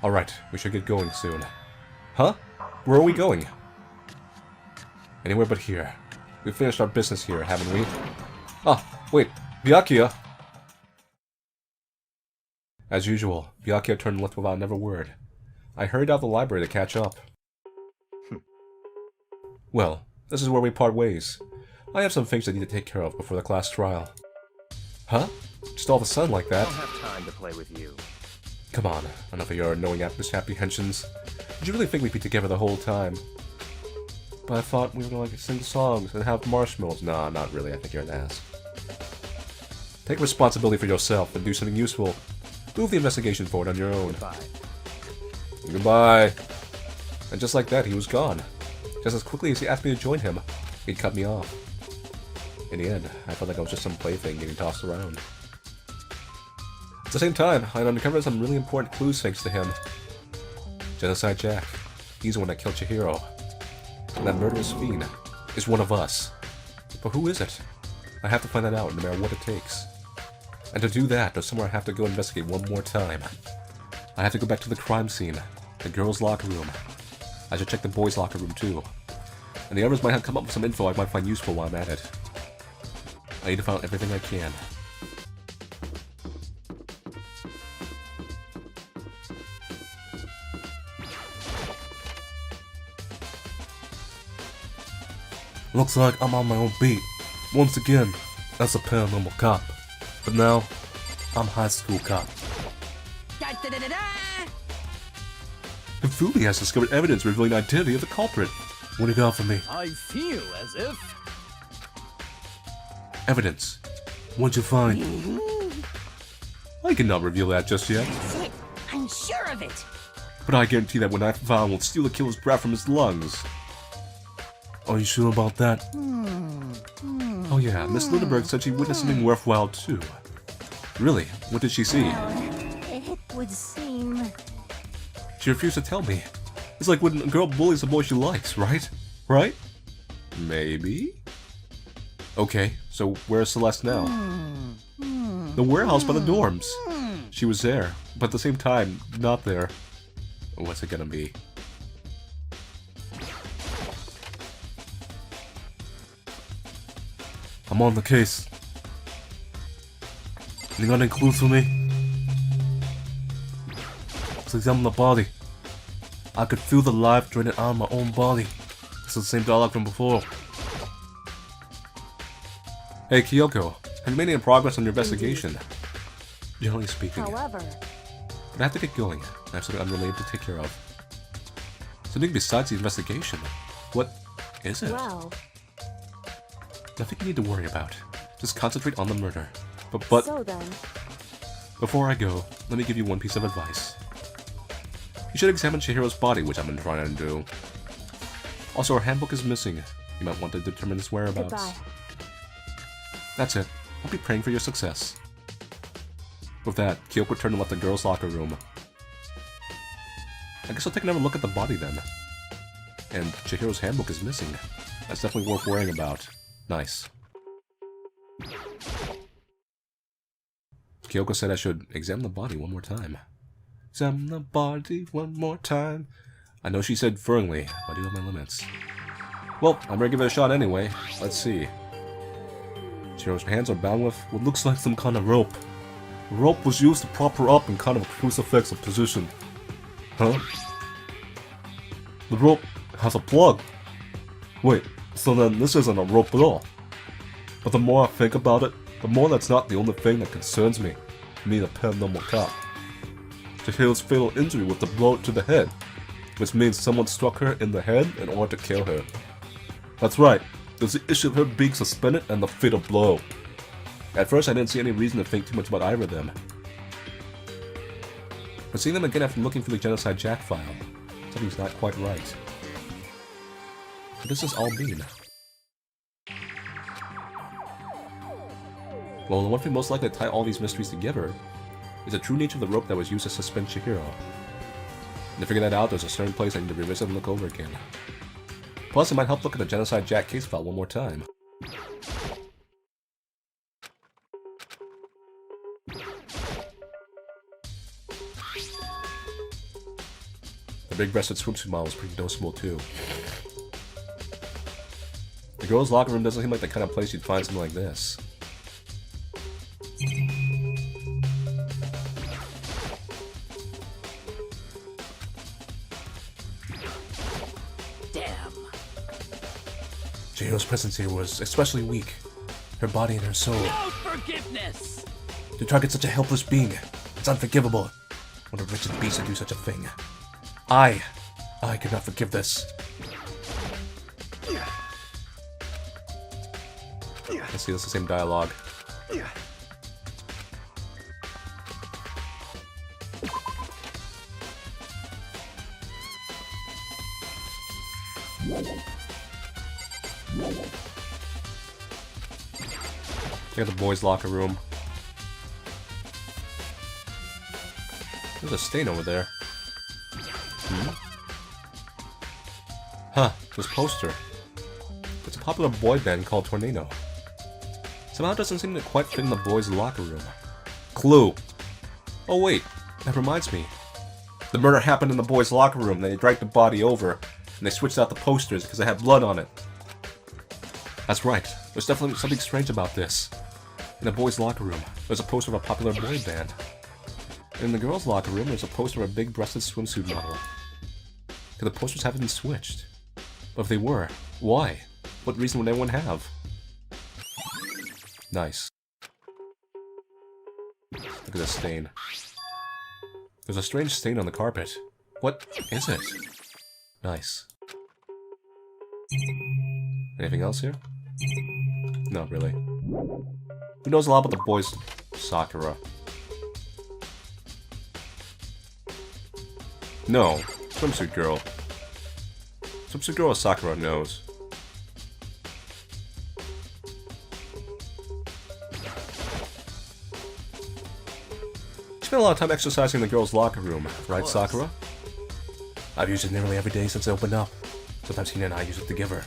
Alright, we should get going soon. Huh? Where are we going? Anywhere but here. We've finished our business here, haven't we? Ah, wait. Byakuya! As usual, Byakuya turned left without another word. I hurried out of the library to catch up. Well, this is where we part ways. I have some things I need to take care of before the class trial. Huh? Just all of a sudden like I that? don't have time to play with you. Come on, enough of your annoying misapprehensions. Did you really think we'd be together the whole time? But I thought we were gonna sing songs and have marshmallows. Nah, not really. I think you're an ass. Take responsibility for yourself and do something useful. Move the investigation forward on your own. Goodbye. Goodbye. And just like that, he was gone. Just as quickly as he asked me to join him, he'd cut me off. In the end, I felt like I was just some plaything getting tossed around. At the same time, I uncovered some really important clues thanks to him. Genocide Jack. He's the one that killed Chihiro. And that murderous fiend is one of us. But who is it? I have to find that out no matter what it takes. And to do that, there's somewhere I have to go investigate one more time. I have to go back to the crime scene, the girls' locker room. I should check the boys' locker room too. And the others might have come up with some info I might find useful while I'm at it. I need to find out everything I can. Looks like I'm on my own beat. Once again, as a paranormal cop. But now, I'm high school cop. Hifumi has discovered evidence revealing the identity of the culprit. What do you got for me? I feel as if... Evidence. What'd you find? I cannot reveal that just yet. That's it. I'm sure of it. But I guarantee that when I found will steal the killer's breath from his lungs. Are you sure about that? Oh yeah, Miss Lindenberg said she witnessed something worthwhile too. Really? What did she see? It would seem... She refused to tell me. It's like when a girl bullies a boy she likes, right? Right? Maybe? Okay, so where's Celeste now? The warehouse by the dorms. She was there, but at the same time, not there. What's it gonna be? I'm on the case. You got any clues for me? Let's examine the body. I could feel the life draining out of my own body. It's the same dialogue from before. Hey Kyoko, have you made any progress on your investigation? Generally speaking. However, But I have to get going. I have something unrelated to take care of. Something besides the investigation. What is it? well, Nothing you need to worry about. Just concentrate on the murder. But so then, before I go, let me give you one piece of advice. You should examine Chihiro's body, which I've been trying to do. Also, her handbook is missing. You might want to determine its whereabouts. goodbye. That's it. I'll be praying for your success. With that, Kyoko turned and left the girls' locker room. I guess I'll take another look at the body then. And Chihiro's handbook is missing. That's definitely worth worrying about. Nice. Kyoko said I should examine the body one more time. Examine the body one more time. I know she said firmly, but I do have my limits. Well, I'm gonna give it a shot anyway. Let's see. Chihiro's hands are bound with what looks like some kind of rope. The rope was used to prop her up in kind of a crucifix of position. Huh? The rope has a plug. Wait, so then this isn't a rope at all. But the more I think about it, the more that's not the only thing that concerns me. Me, the paranormal cop. Chihiro's fatal injury was the blow to the head, which means someone struck her in the head in order to kill her. That's right, there's the issue of her being suspended and the fatal blow. At first I didn't see any reason to think too much about either of them. But seeing them again after looking for the Genocide Jack file, something's not quite right. What does this all mean? Well, the one thing most likely to tie all these mysteries together is the true nature of the rope that was used to suspend Chihiro. And to figure that out, there's a certain place I need to revisit and look over again. Plus, it might help look at the Genocide Jack case file one more time. The big-breasted swimsuit model is pretty noticeable too. The girls' locker room doesn't seem like the kind of place you'd find something like this. Damn. Chihiro's presence here was especially weak. Her body and her soul. No forgiveness. To target such a helpless being, it's unforgivable. What a wretched beast to do such a thing. I could not forgive this. Let's see, that's the same dialogue. Look at the boys' locker room. There's a stain over there. Huh, this poster. It's a popular boy band called Tornado. Somehow it doesn't seem to quite fit in the boys' locker room. Clue. Oh wait, that reminds me. The murder happened in the boys' locker room, then they dragged the body over, and they switched out the posters because they had blood on it. That's right, there's definitely something strange about this. In the boys' locker room, there's a poster of a popular boy band. And in the girls' locker room, there's a poster of a big-breasted swimsuit model. The posters haven't been switched. But if they were, why? What reason would anyone have? Nice. Look at this stain. There's a strange stain on the carpet. What is it? Nice. Anything else here? Not really. Who knows a lot about the boys? Sakura. No. Swimsuit girl. Swimsuit girl or Sakura knows. Spent a lot of time exercising in the girls' locker room, right, Sakura? I've used it nearly every day since it opened up. Sometimes Hina and I use it together.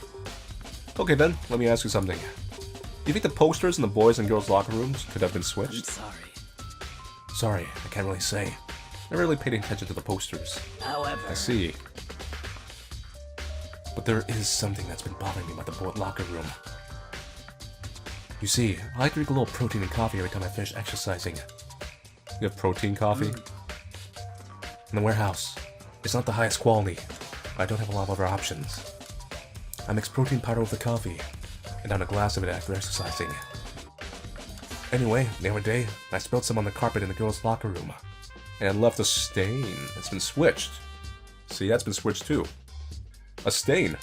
Okay then, let me ask you something. You think the posters in the boys' and girls' locker rooms could have been I'm switched? sorry. Sorry, I can't really say. I really paid attention to the posters. However, I see. But there is something that's been bothering me about the boy locker room. You see, I drink a little protein and coffee every time I finish exercising. You have protein coffee? In the warehouse, it's not the highest quality. I don't have a lot of other options. I mix protein powder with the coffee, and down a glass of it after exercising. Anyway, the other day, I spilled some on the carpet in the girls' locker room, and left a stain. It's been switched. See, that's been switched too. A stain.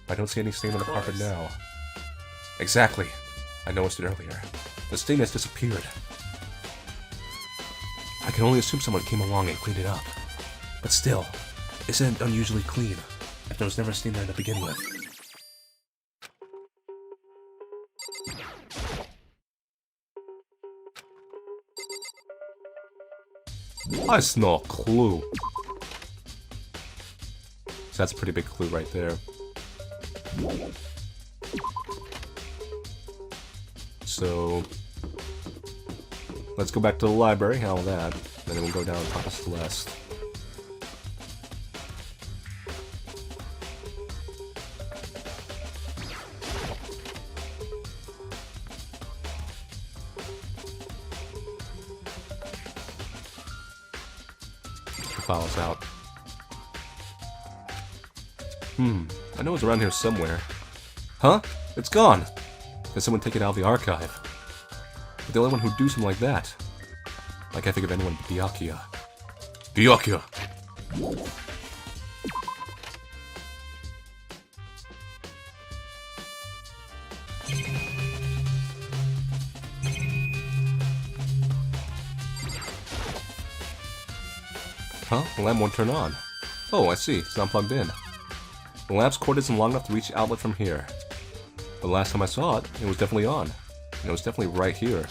I don't see any stain on the carpet now. Exactly. I noticed it earlier. The stain has disappeared. I can only assume someone came along and cleaned it up. But still, isn't unusually clean if there was never a stain there to begin with. I smell a clue. So that's a pretty big clue right there. So let's go back to the library, how that. Then we'll go down and talk to Celeste. The file's out. I know it's around here somewhere. Huh? It's gone! Did someone take it out of the archive? But the only one who'd do something like that. I can't think of anyone but Byakuya. Byakuya! Huh? The lamp won't turn on. Oh, I see. It's not plugged in. The lamp's cord isn't long enough to reach the outlet from here. But last time I saw it, it was definitely on. And it was definitely right here.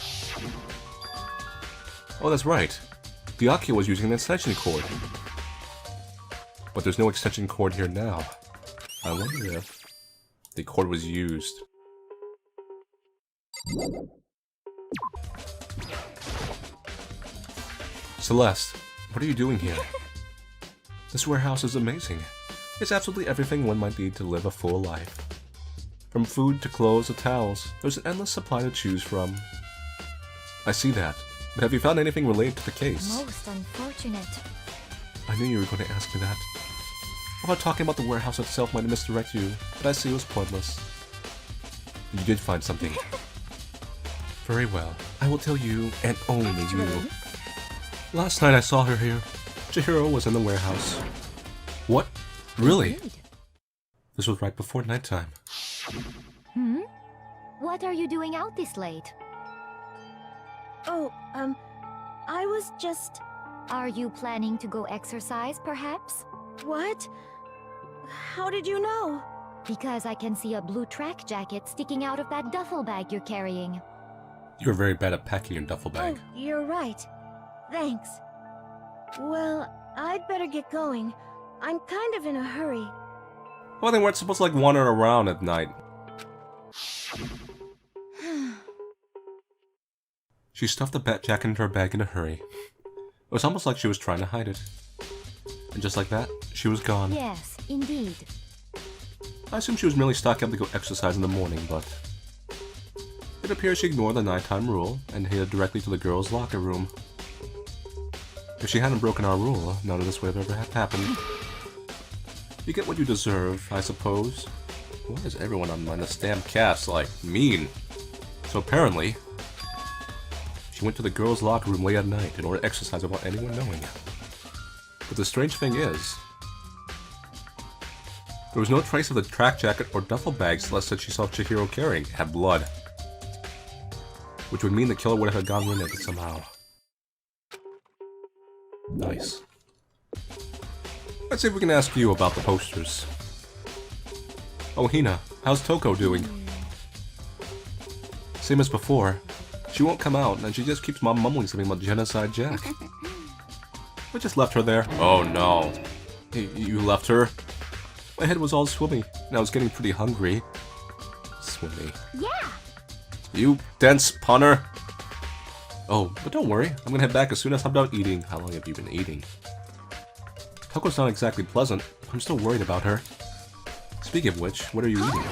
Oh, that's right. Byakuya was using an extension cord. But there's no extension cord here now. I wonder if the cord was used. Celeste, what are you doing here? This warehouse is amazing. It's absolutely everything one might need to live a full life. From food to clothes to towels, there's an endless supply to choose from. I see that, but have you found anything related to the case? Most unfortunate. I knew you were going to ask me that. I thought talking about the warehouse itself might misdirect you, but I see it was pointless. You did find something. Very well, I will tell you, and only you. Last night I saw her here. Chihiro was in the warehouse. What? Really? Indeed. This was right before nighttime. What are you doing out this late? Oh, I was just... Are you planning to go exercise, perhaps? What? How did you know? Because I can see a blue track jacket sticking out of that duffel bag you're carrying. You're very bad at packing your duffel bag. Oh, you're right. Thanks. Well, I'd better get going. I'm kind of in a hurry. Well, they weren't supposed to, like, wander around at night. She stuffed the bat jacket into her bag in a hurry. It was almost like she was trying to hide it. And just like that, she was gone. Yes, indeed. I assume she was merely stocking up to go exercise in the morning, but... It appears she ignored the nighttime rule and headed directly to the girls' locker room. If she hadn't broken our rule, none of this would have ever happened. You get what you deserve, I suppose. Why is everyone on the stamp cast, like, mean? So apparently, she went to the girls' locker room late at night in order to exercise without anyone knowing. But the strange thing is, there was no trace of the track jacket or duffel bag Celeste said she saw Chihiro carrying. It had blood. Which would mean the killer would have gotten rid of it somehow. Nice. Let's see if we can ask you about the posters. Oh, Hina, how's Toko doing? Same as before. She won't come out, and she just keeps mumbling something about Genocide Jack. We just left her there. Oh no. You left her? My head was all swimmy, and I was getting pretty hungry. Swimmy. Yeah. You dense punner! Oh, but don't worry, I'm gonna head back as soon as I'm done eating. How long have you been eating? Toko's not exactly pleasant. I'm still worried about her. Speaking of which, what are you eating?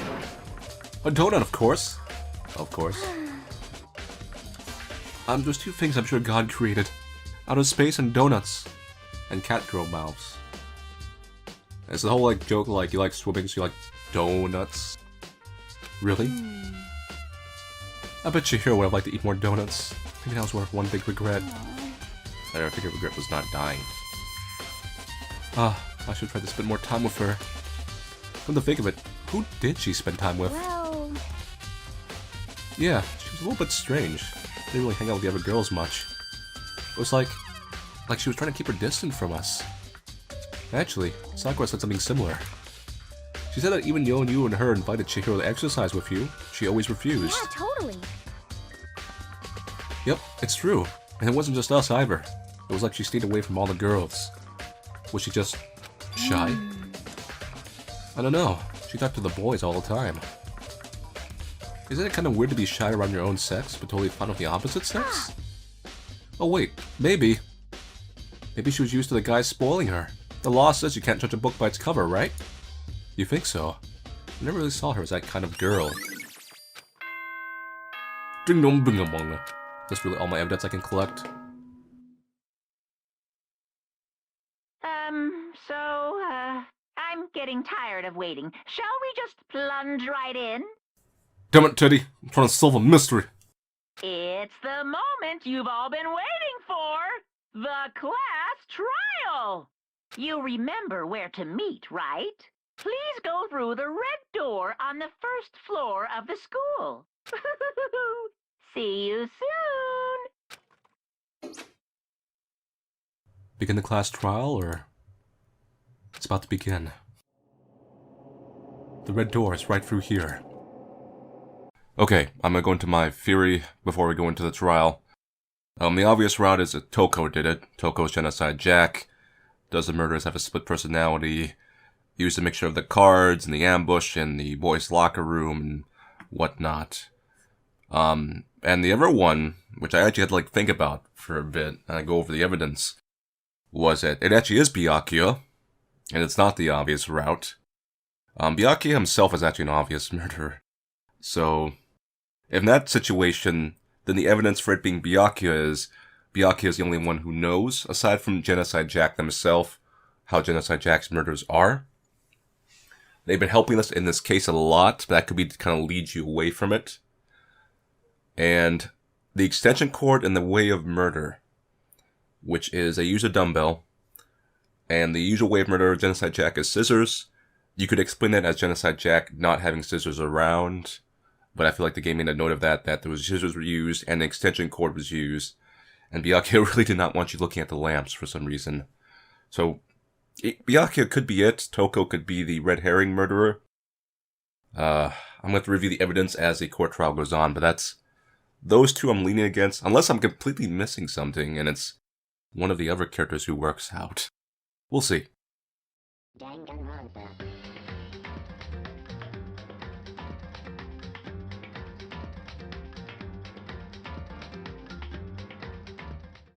A donut, of course! Of course. There's two things I'm sure God created. Outer space and donuts. And cat girl mouths. It's the whole, like, joke, like, you like swimming, so you like donuts. Really? I bet Chihiro would have liked to eat more donuts. Maybe that was one big regret. I think her regret was not dying. I should try to spend more time with her. Come to think of it, who did she spend time with? Well... Yeah, she was a little bit strange. Didn't really hang out with the other girls much. It was like she was trying to keep her distant from us. Actually, Sakura said something similar. She said that even you and her invited Chihiro to exercise with you, she always refused. Yeah, totally. Yep, it's true. And it wasn't just us either. It was like she stayed away from all the girls. Was she just shy? I don't know. She talked to the boys all the time. Isn't it kind of weird to be shy around your own sex, but totally fine with the opposite sex? Oh wait, maybe. Maybe she was used to the guys spoiling her. The law says you can't judge a book by its cover, right? You think so? I never really saw her as that kind of girl. Ding dong bing bong. That's really all my evidence I can collect. I'm getting tired of waiting. Shall we just plunge right in? Damn it, Teddy. I'm trying to solve a mystery. It's the moment you've all been waiting for! The class trial! You remember where to meet, right? Please go through the red door on the first floor of the school. See you soon! Begin the class trial, or... It's about to begin. The red door is right through here. Okay, I'm gonna go into my theory before we go into the trial. The obvious route is that Toko did it. Toko's genocide Jack. Does the murderers have a split personality? Used a mixture of the cards and the ambush and the boys' locker room and whatnot. And the other one, which I actually had to like think about for a bit, and I go over the evidence, was that it actually is Byakuya, and it's not the obvious route. Byakuya himself is actually an obvious murderer. So, in that situation, then the evidence for it being Byakuya is the only one who knows, aside from Genocide Jack himself, how Genocide Jack's murders are. They've been helping us in this case a lot, but that could be to kind of lead you away from it. And the extension cord in the way of murder, which is they use a dumbbell, and the usual way of murder of Genocide Jack is scissors. You could explain that as Genocide Jack not having scissors around, but I feel like the game made a note of that there was scissors were used and the extension cord was used, and Byakuya really did not want you looking at the lamps for some reason. So, Byakuya could be it, Toko could be the red herring murderer. I'm going to have to review the evidence as the court trial goes on, but that's... Those two I'm leaning against, unless I'm completely missing something, and it's one of the other characters who works out. We'll see. Danganronpa.